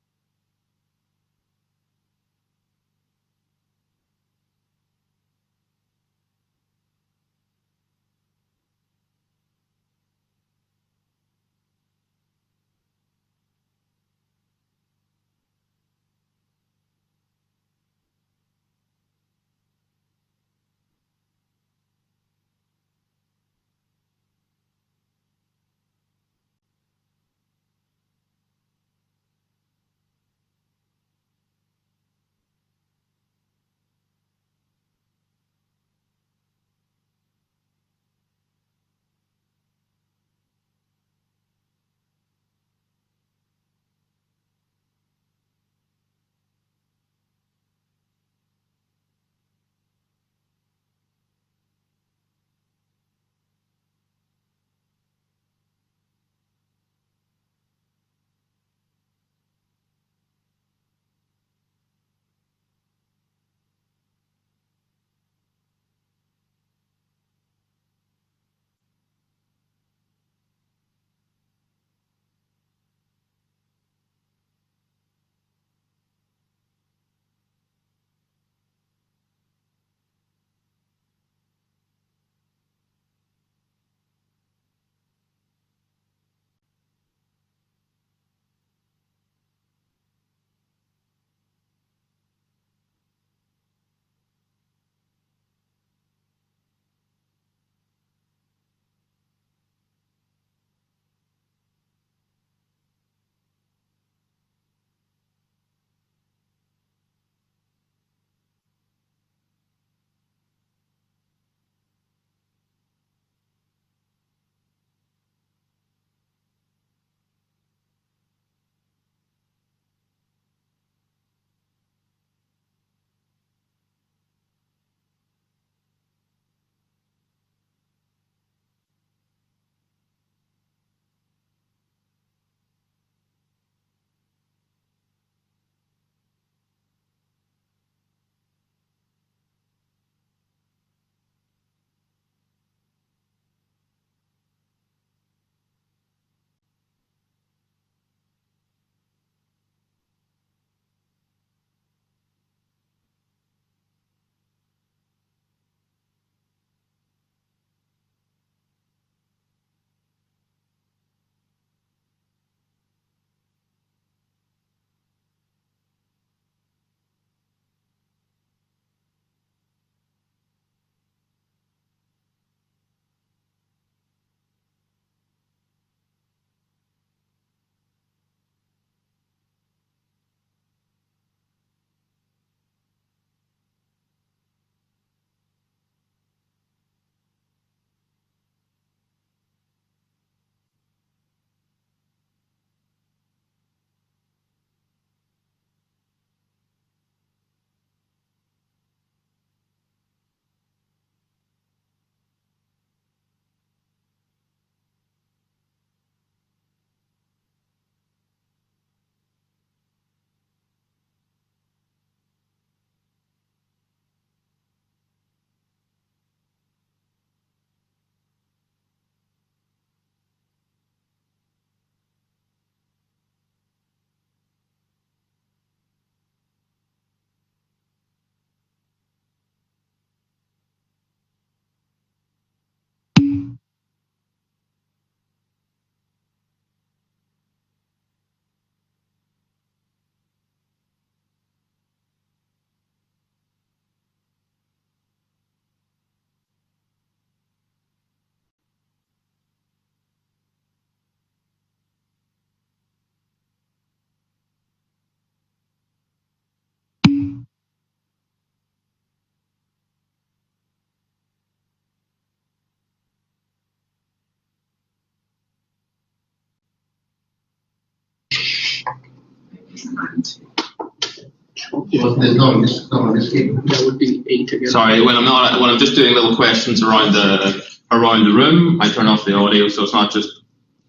Well, there's not a mistake. That would be 8 together. Sorry, when I'm just doing little questions around the room, I turn off the audio so it's not just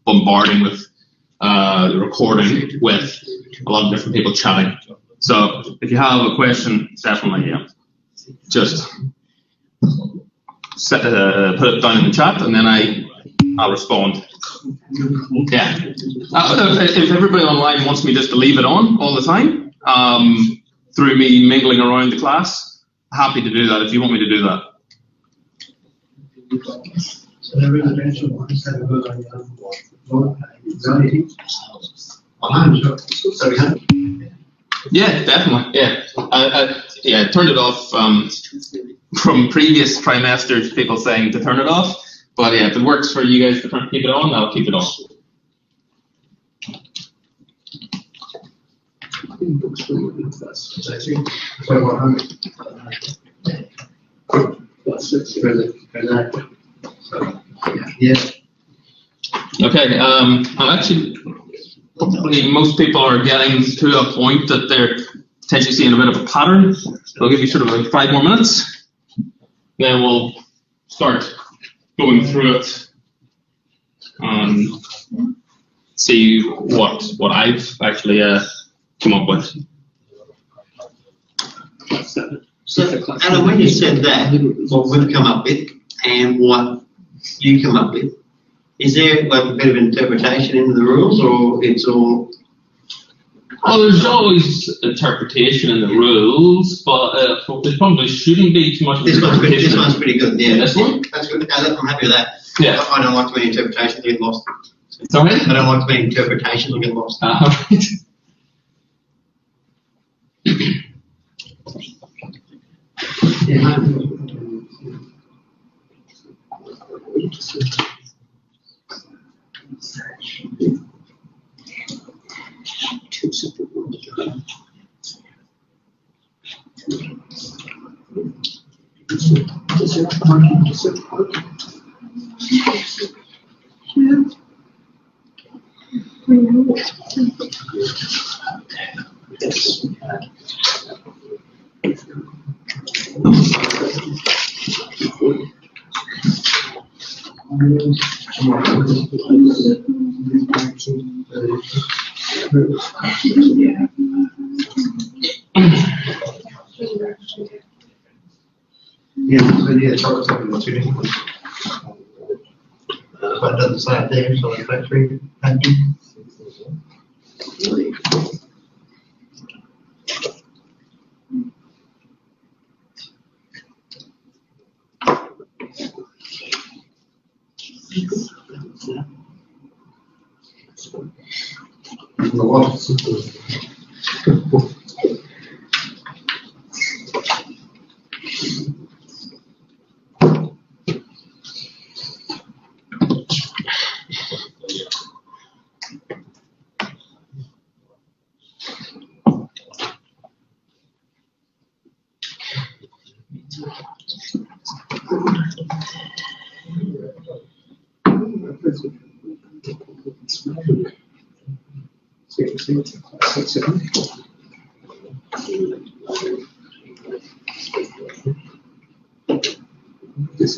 bombarding with the recording with a lot of different people chatting. So if you have a question, definitely just put it down in the chat and then I'll respond. Yeah. If everybody online wants me just to leave it on all the time, through me mingling around the class, happy to do that if you want me to do that. So the residential ones have a good Yeah, definitely. Yeah, I turned it off from previous trimesters. People saying to turn it off, but yeah, if it works for you guys to keep it on, I'll keep it on. Yeah. Okay. I'm actually. Probably most people are getting to a point that they're potentially seeing a bit of a pattern. I'll give you sort of like 5 more minutes. Then we'll start going through it and see what I've actually come up with. So, Alan, when you said that, what we've come up with and what you come up with, is there like a bit of interpretation in the rules, or it's all? Well, there's always interpretation in the rules, but there probably shouldn't be too much This interpretation. one's pretty good. Yeah, This one? That's good. I'm happy with that. Yeah. I don't like too many interpretations. I get lost. Sorry? I don't like too many interpretations. I get lost. Right. Yeah, so it's something that's two different ones. But it doesn't say it there, so it's like 3. Thank you.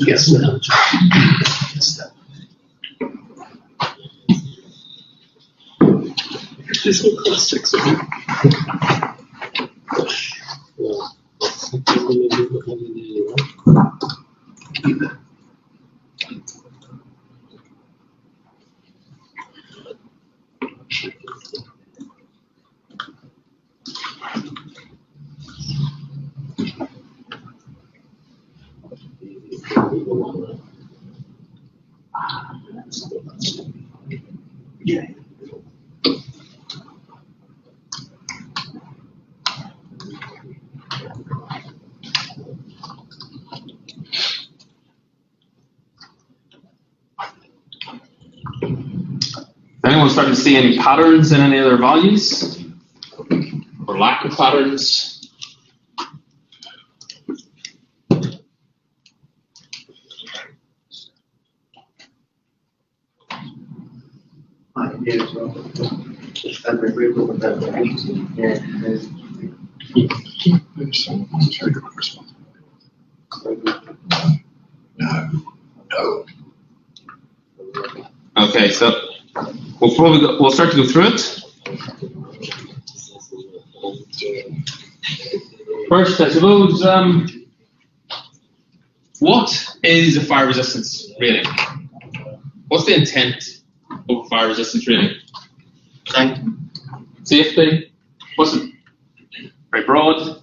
Yes. This will cost 6. Yeah. Anyone starting to see any patterns in any of their values? Or lack of patterns? Yeah, as well. No. Okay, so we'll start to go through it. First, I suppose, what is a fire resistance rating? What's the intent of a fire resistance rating? Safety. What's it? Very broad.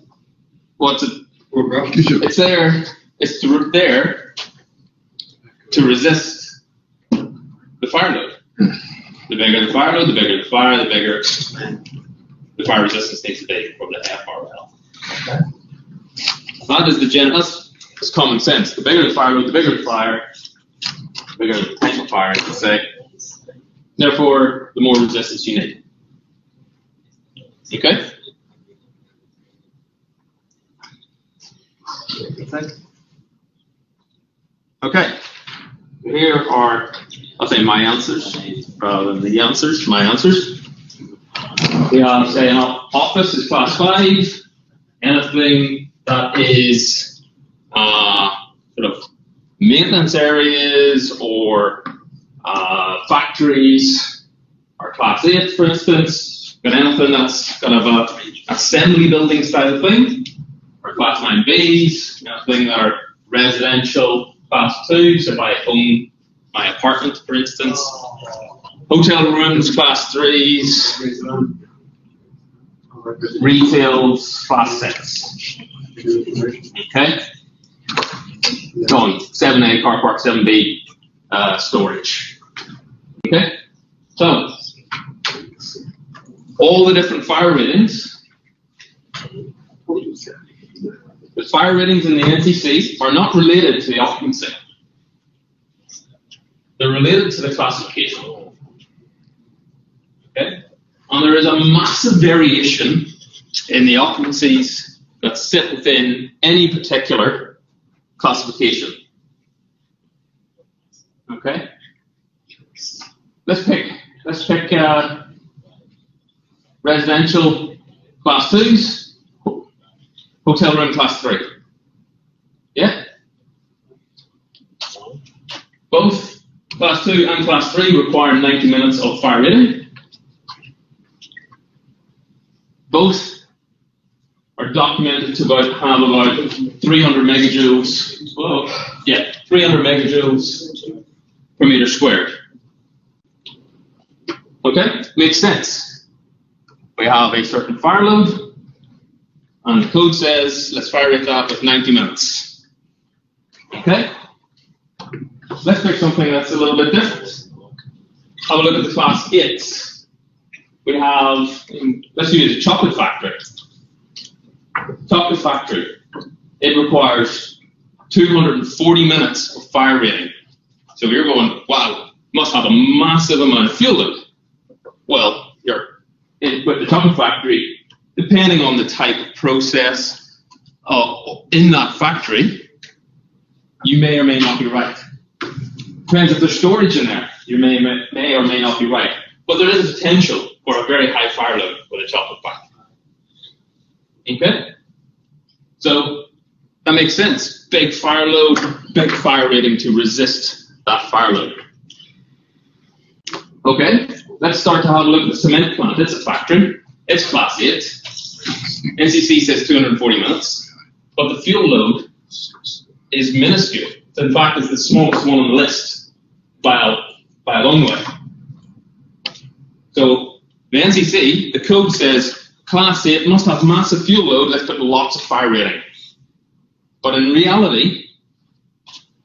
What's it? It's there. It's there to resist the fire load. The bigger the fire load, the bigger the fire, the bigger the fire resistance needs to be from the FRL. That is that's common sense. The bigger the fire load, the bigger the fire, the bigger the potential fire, to say. Therefore, the more resistance you need. Okay? Okay. Here are, I'll say my answers rather than the answers. My answers. We have, say, an office is class 5. Anything that is sort of maintenance areas or factories are class 8, for instance. Got anything that's kind of a assembly building style of thing, or class 9Bs. Anything that are residential class 2. So if I own my apartment, for instance. Hotel rooms, class 3s. Retail's class 6. Okay? Done. 7A, car park, 7B, storage. Okay? So, all the different fire ratings, the fire ratings in the NCC are not related to the occupancy. They're related to the classification. Okay? And there is a massive variation in the occupancies that sit within any particular classification. Okay? Let's pick residential class 2s, hotel room class 3. Yeah? Both class 2 and class 3 require 90 minutes of fire rating. Both are documented to have about 300 megajoules. Well, yeah, 300 megajoules per meter squared. Okay, makes sense. We have a certain fire load, and the code says let's fire rate that with 90 minutes. Okay, let's pick something that's a little bit different. Have a look at the class 8s. We have, let's use a chocolate factory. Chocolate factory. It requires 240 minutes of fire rating. So you're going, wow, must have a massive amount of fuel load. Well, with the chocolate factory, depending on the type of process in that factory, you may or may not be right. Depends if there's storage in there. You may or may not be right. But there is a potential for a very high fire load with a chocolate factory. Okay? So that makes sense. Big fire load, big fire rating to resist that fire load. Okay, let's start to have a look at the cement plant. It's a factory. It's class 8. NCC says 240 minutes. But the fuel load is minuscule. In fact, it's the smallest one on the list by a long way. So the NCC, the code says class 8 must have massive fuel load, let's put lots of fire rating. But in reality,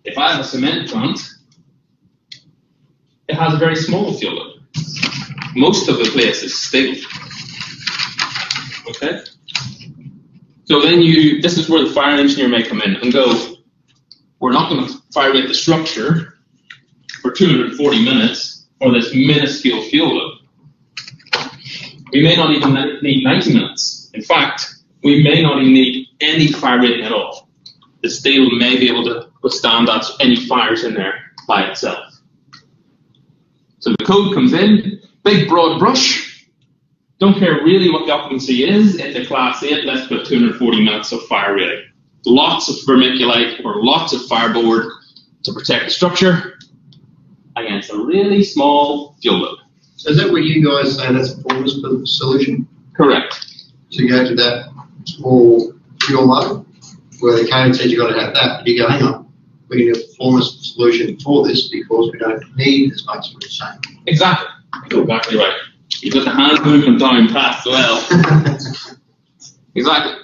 if I have a cement plant, it has a very small fuel load. Most of the place is stable. Okay? So then this is where the fire engineer may come in and go, we're not going to fire rate the structure for 240 minutes for this minuscule fuel load. We may not even need 90 minutes. In fact, we may not even need any fire rating at all. The steel may be able to withstand any fires in there by itself. So the code comes in, big broad brush, Don't care really what the occupancy is. It's a class 8, let's put 240 minutes of fire rating. Lots of vermiculite or lots of fireboard to protect the structure against a really small fuel load. So is that what you guys say that's a performance solution? Correct. So you go to that small fuel load where the code says you've got to have that, but you go, hang on, we need a performance solution for this because we don't need as much for the same. Exactly. Exactly right. You've got the hand movement down pat as well. Exactly.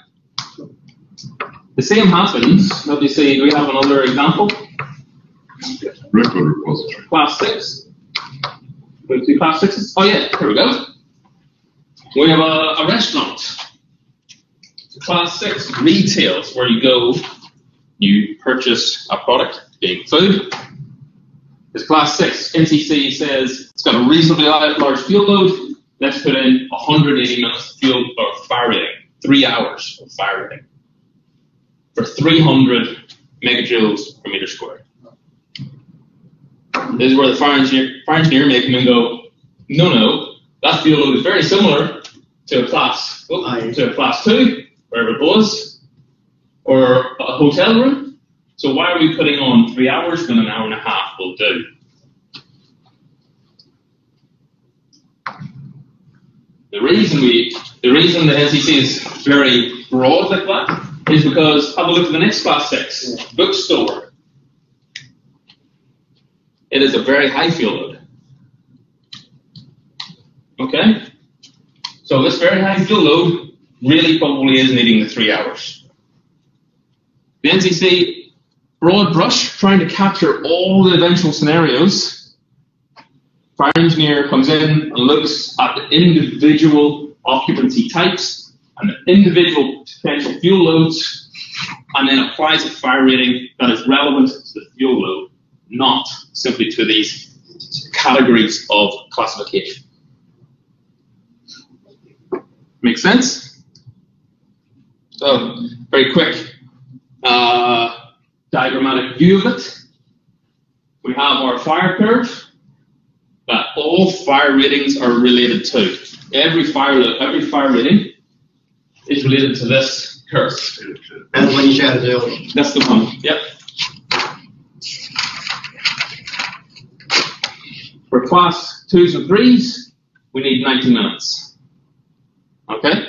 The same happens, let me see, do we have another example? Record repository. Class 6. Go to class 6s. Oh yeah, here we go. We have a restaurant. It's a class 6 retail, where you go, you purchase a product, being food. It's class 6. NCC says it's got a reasonably large fuel load. Let's put in 180 minutes of fuel or fire rating, 3 hours of fire rating for 300 megajoules per meter squared. This is where the fire engineer may come and go, no, that fuel load is very similar to a class 2, wherever it was, or a hotel room. So why are we putting on 3 hours when an hour and a half will do? The reason the NCC is very broad like that is because, have a look at the next class 6, bookstore. It is a very high fuel load. Okay? So this very high fuel load really probably is needing the 3 hours. The NCC, broad brush, trying to capture all the eventual scenarios. Fire engineer comes in and looks at the individual occupancy types and the individual potential fuel loads, and then applies a fire rating that is relevant to the fuel load, not simply to these categories of classification. Make sense? So, very quick diagrammatic view of it. We have our fire curve that all fire ratings are related to. Every fire rating is related to this curve. That's the one you showed us earlier. That's the one, yep. For class 2s and 3s, we need 90 minutes. Okay?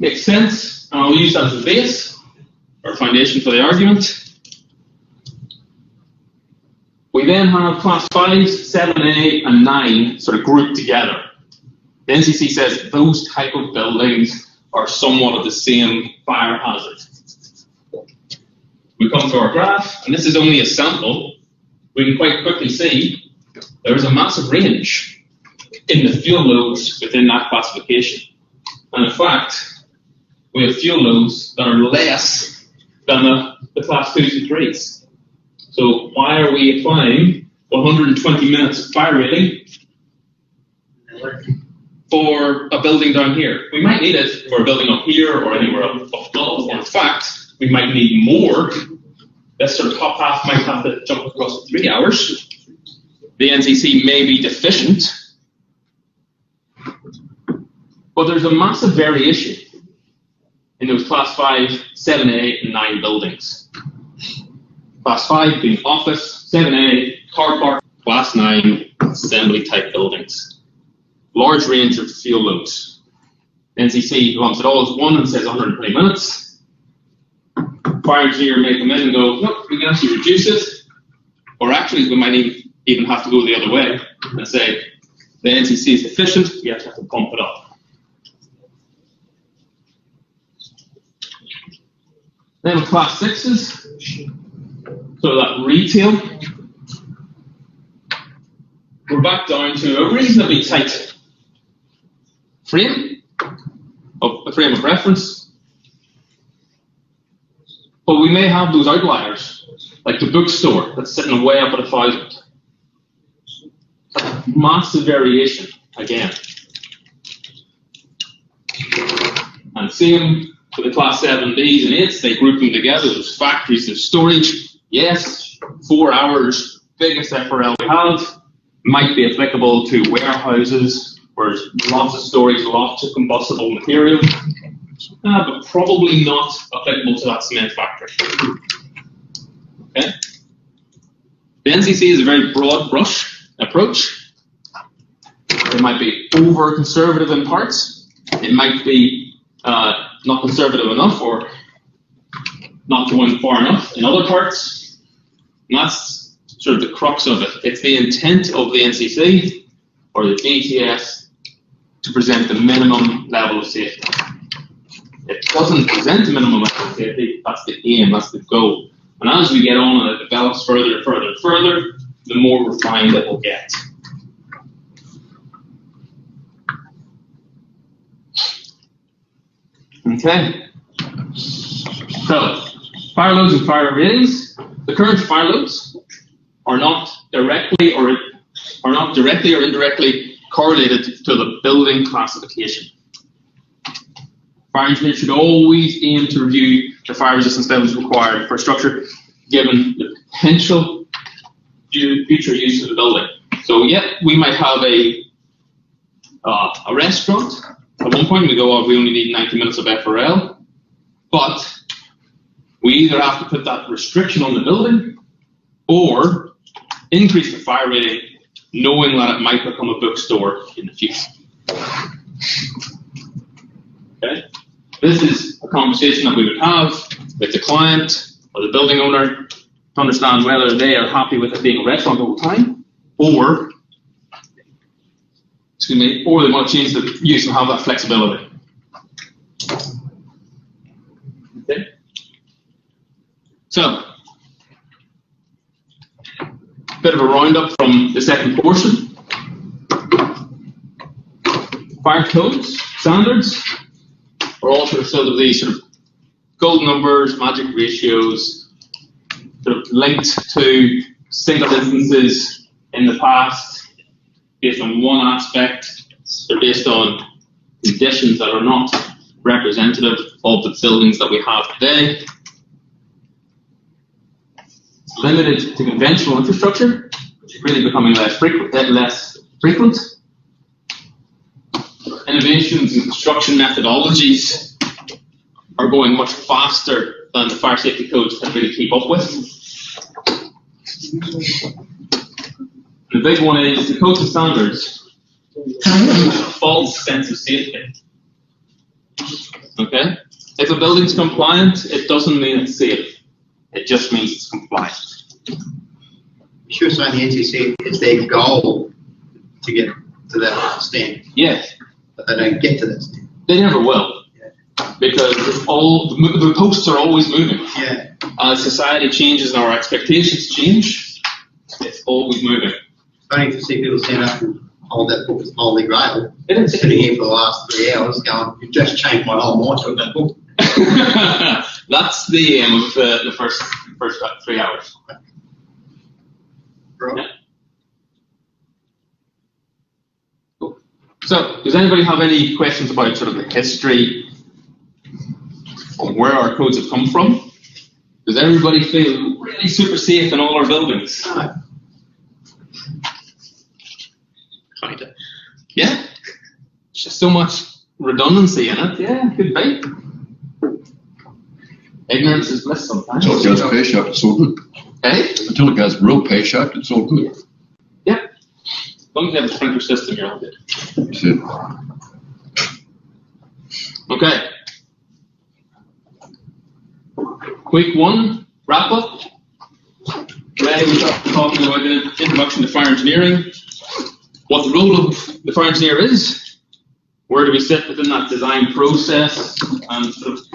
Makes sense, and I'll use that as a base or foundation for the argument. We then have class 5s, 7A, and 9 sort of grouped together. The NCC says those type of buildings are somewhat of the same fire hazard. We come to our graph, and this is only a sample. We can quite quickly see there is a massive range in the fuel loads within that classification. And in fact, we have fuel loads that are less than the class 2s and 3s. So why are we applying 120 minutes of fire rating for a building down here? We might need it for a building up here or anywhere up above. In fact, we might need more. This sort of top half might have to jump across 3 hours. The NCC may be deficient, but there's a massive variation in those class 5, 7A, and 9 buildings. Class 5 being office, 7A, car park, class 9, assembly type buildings. Large range of fuel loads. NCC lumps it all as one and says 120 minutes. Fire engineer may come in and go, look, we can actually reduce it. Or actually, we might even have to go the other way and say, the NCC is deficient, we have to pump it up. Then class 6s, so that retail, we're back down to a reasonably tight frame of reference. But we may have those outliers, like the bookstore that's sitting way up at 1,000. Massive variation again. And same for the class 7Bs and 8s, they group them together. There's factories, there's storage. Yes, 4 hours, biggest FRL we have, might be applicable to warehouses where there's lots of stories, lots of combustible material, but probably not applicable to that cement factory. Okay? The NCC is a very broad brush approach. It might be over conservative in parts. It might be not conservative enough or not going far enough in other parts. And that's sort of the crux of it. It's the intent of the NCC or the DTS to present the minimum level of safety. It doesn't present the minimum level of safety, that's the aim, that's the goal. And as we get on and it develops further and further and further, the more refined it will get. Okay. So, fire loads and fire ratings. The current fire loads are not directly or indirectly correlated to the building classification. Fire engineers should always aim to review the fire resistance levels required for a structure given the potential future use of the building. So yeah, we might have a restaurant. At one point we go, oh, we only need 90 minutes of FRL, but we either have to put that restriction on the building or increase the fire rating, knowing that it might become a bookstore in the future. Okay? This is a conversation that we would have with the client or the building owner to understand whether they are happy with it being a restaurant all the time, or they want to change the use and have that flexibility. Okay? So, a bit of a roundup from the second portion. Fire codes, standards, are all sort of these sort of gold numbers, magic ratios, sort of linked to single instances in the past based on one aspect. They're based on conditions that are not representative of the buildings that we have today. Limited to conventional infrastructure, which is really becoming less frequent. Innovations in construction methodologies are going much faster than the fire safety codes can really keep up with. The big one is the codes and standards. A false sense of safety. Okay? If a building's compliant, it doesn't mean it's safe. It just means it's compliant. You were saying the NCC, it's their goal to get to that standard. Yes. But they don't get to that standard. They never will. Yeah. Because the posts are always moving. Yeah. As society changes and our expectations change, it's always moving. It's funny to see people stand up and hold that book as holy grail. It is. Sitting here for the last 3 hours going, you've just changed my whole mind with that book. That's the aim of the first 3 hours. Right. Yeah. Cool. So, does anybody have any questions about sort of the history of where our codes have come from? Does everybody feel really super safe in all our buildings? No. Kinda. Yeah. It's just so much redundancy in it. Yeah, could be. Ignorance is bliss sometimes. Until it goes pear-shaped, it's all good. Hey? Until it goes real pear-shaped, it's all good. Yeah. As long as you have a sprinkler system, you're all good. That's it. Okay. Quick one, wrap up. Today we started talking about the introduction to fire engineering, what the role of the fire engineer is, where do we sit within that design process, and sort of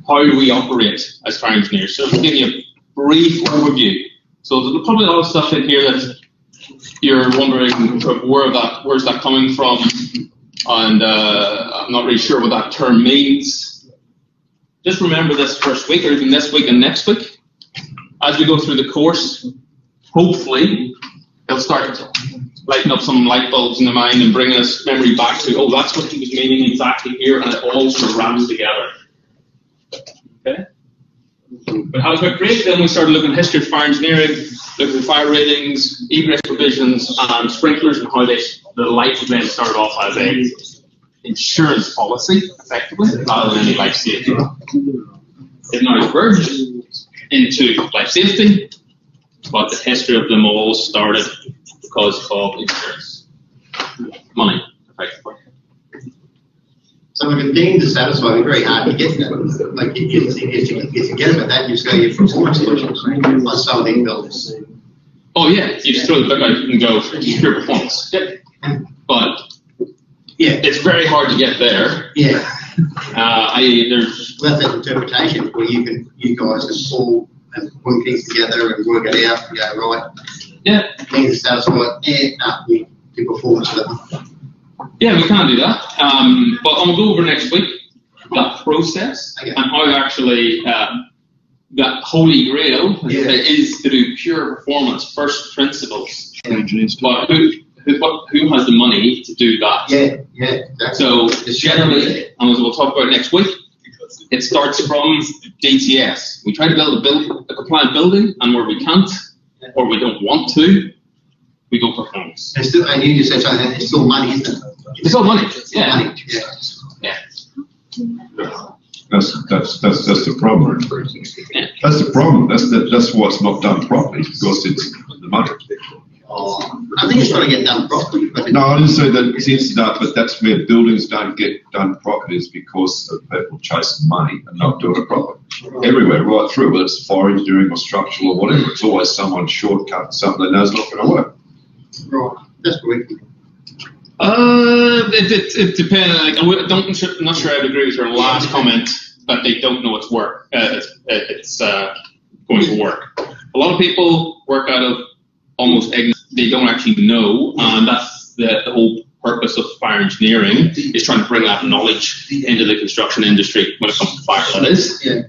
how do we operate as fire engineers. So I'll give you a brief overview. So there's probably a lot of stuff in here that you're wondering where's that coming from, and I'm not really sure what that term means. Just remember this first week, or even this week and next week, as we go through the course, hopefully it'll start lighting up some light bulbs in the mind and bringing us memory back to, oh, that's what he was meaning exactly here, and it all sort of wraps together. Okay? we had a quick break, then we started looking at history of fire engineering, looking at fire ratings, egress provisions, and sprinklers, and how the life event started off as a insurance policy, effectively, rather than any life safety. It now merged into life safety, but the history of them all started because of insurance. Money, effectively. So like a deemed dissatisfied, it's very hard to get that. Like if you get about that, you just go your performance solutions on some of these buildings. Oh yeah, you just throw the book out and go pure performance. Yep. But Yeah. it's very hard to get there. Yeah. There's That's that interpretation where you guys can pull and put things together and work it out and go, right, yeah, deemed dissatisfied, we do performance level. yeah, we can do that. But I'm gonna go over next week that process Okay. and how actually that holy grail Yeah. is to do pure performance, first principles. Engineers. But who has the money to do that? Yeah, exactly. So generally, and as we'll talk about next week, it starts from DTS. We try to build a compliant building, and where we can't or we don't want to, we go performance. And still, and you just said something, it's still money, isn't it? It's all money. It's still Yeah. money, yeah. Yeah. That's the problem. That's the problem. That's why it's not done properly, because it's the money. I think it's got to get done properly, but No, I didn't say that it's instant, but that's where buildings don't get done properly, is because of people chasing money and not doing it properly. Everywhere, right through, whether it's fire engineering or structural or whatever, it's always someone shortcutting something they know is not going to work. right, that's correct. It depends. Like, I'm not sure I would agree with your last comment that they don't know it's work. It's going to work. A lot of people work out of almost ignorance. They don't actually know, and that's the whole purpose of fire engineering, is trying to bring that knowledge into the construction industry when it comes to fire. That is. Yeah.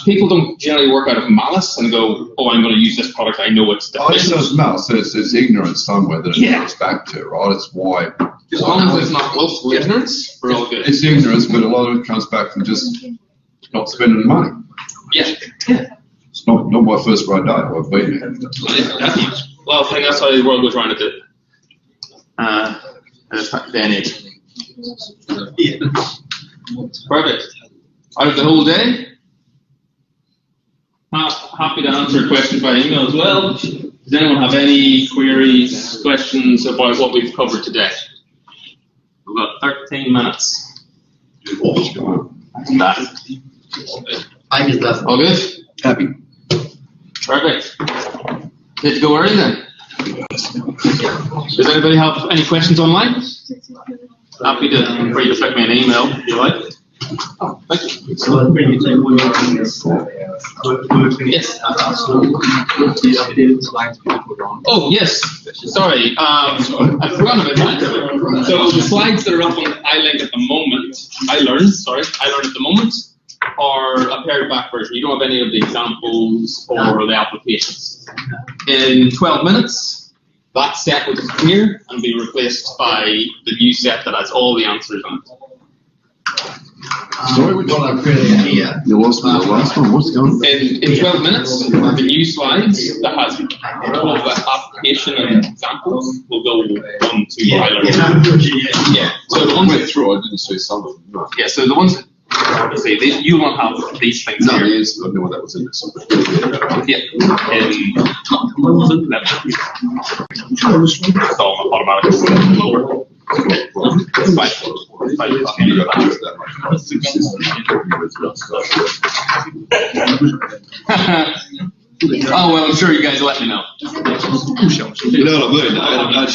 People don't generally work out of malice and go, "Oh, I'm going to use this product. I know it's I just deficient." know it's malice. It's ignorance somewhere that it Yeah. goes back to, right? It's why. As long as it's not willful ignorance, we're all good. It's ignorance, but a lot of it comes back from just not spending the money. Yeah. It's not my first right day. I've been there. Well, I think that's how the world goes around a bit. In this day and age. Yeah. Perfect. Out of the whole day. Happy to answer questions by email as well. Does anyone have any queries, questions about what we've covered today? We've got 13 minutes. That. I just love All good? Happy. Perfect. Good to go early then. Does anybody have any questions online? Happy to, for you to flick me an email if you like. Oh, thank you. Yes. Oh, yes. Sorry. I've forgotten about that. So the slides that are up on iLink at the moment, iLearn at the moment, are a pared back version. You don't have any of the examples or the applications. In 12 minutes, that set will disappear and be replaced by the new set that has all the answers on it. Sorry, what I'm creating here. You lost me the last one. What's going on? In 12 minutes, the new slides that has all the application and examples will go on to iLearn. Yeah. So the ones that through, I didn't see some of them. No. yeah. So the ones that say you won't have these things No, here. it is. I knew what that was in this. Yeah. It's all automatic. Lower. It's fine. It's fine. You got to do it that much. Oh well, I'm sure you guys will let me know. You know what I mean?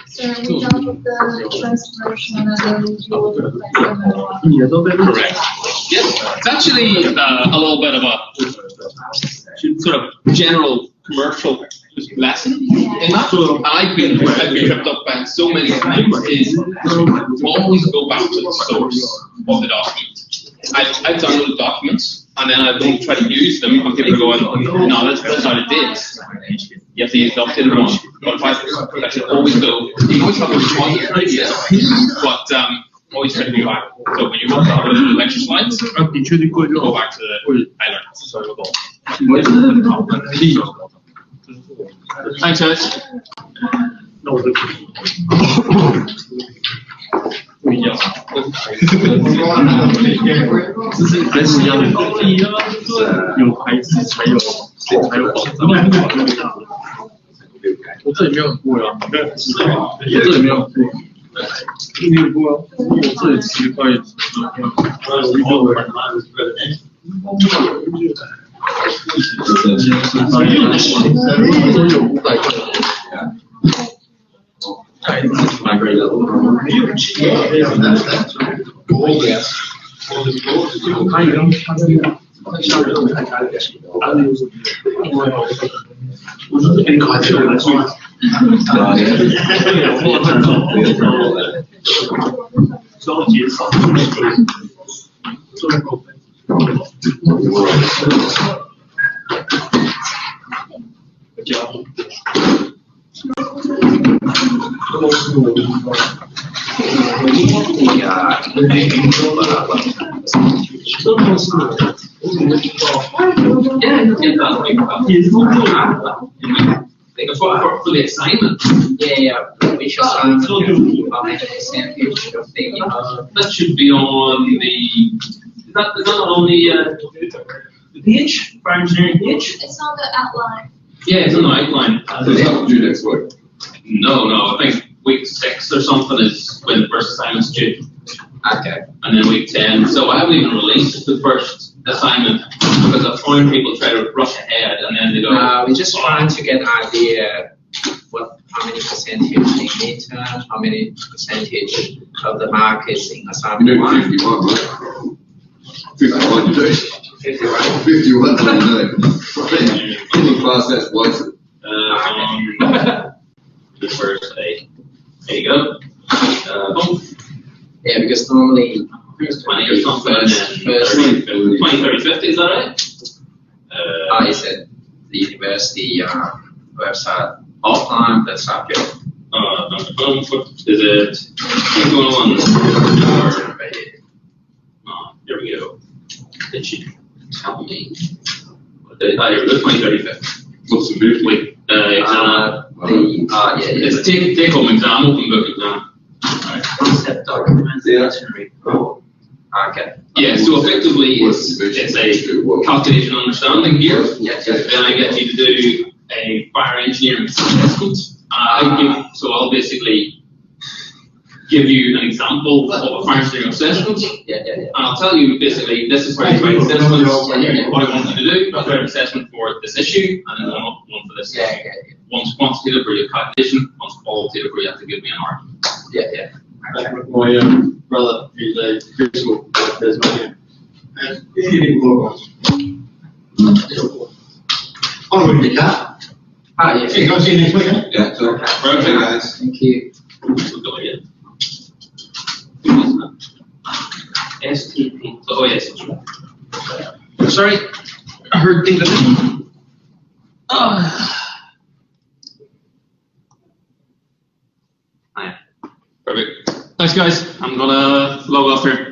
So we done with the first version and then you will replace them in a while. Correct. Yes, it's actually a little bit of a sort of general commercial lesson in that. And I've been tripped up by so many times is always go back to the source of the document. I've downloaded documents and then I don't try to use them and people are going, no, that's out of date. You have to use the updated one. But I should always go, you always have a repository, yes, but always try to go back. So when you go to the lecture slides, go back to the highlights. Thanks, guys. For the assignment. Which assignment, how many percentage of the, That should be on the, is that not on the page, for engineering page? It's on the outline. Yeah, it's on the outline. So it's not due next week. No, I think week 6 or something is when the first assignment's due. okay, And then week 10. So I haven't even released the first assignment because I find people try to rush ahead and then they go, we're just trying to get an idea how many percentage in midterm, how many percentage of the mark is in You assignment do 1. 51, right? 51 you do. 51. 51 you do. In the class, that's wasted. the first day. There you go. Boom. Yeah, because normally 20 or something, and then first 30, 20, 30, 50, is that right? is it the university website offline, the subject? Is it 21? Oh, here we go. Did she tell me? Here we go, 20, 30, 50. What's the big Wait, it's a take-home exam, open book exam. Concept documents, Yeah. report. Okay. Yeah, so effectively it's a calculation understanding here. Yeah. Then I get you to do a fire engineering assessment. I'll basically give you an example of a fire engineering assessment. Yeah. And I'll tell you basically this is where you write assessments, what I want you to do. I'll write an assessment for this issue, and then one for this issue. Yeah. One's quantitative for your calculation, one's qualitative where you have to give me an argument. Yeah. My brother is a physical therapist, and he didn't work on. I'm going to be car. Yeah. Hey, guys, see you next week, eh? Yeah, so, Perfect. guys. Thank you. We'll go again. STP. Oh, yes. Sorry, I heard things that. Hi. Perfect. Thanks, guys. I'm gonna log off here.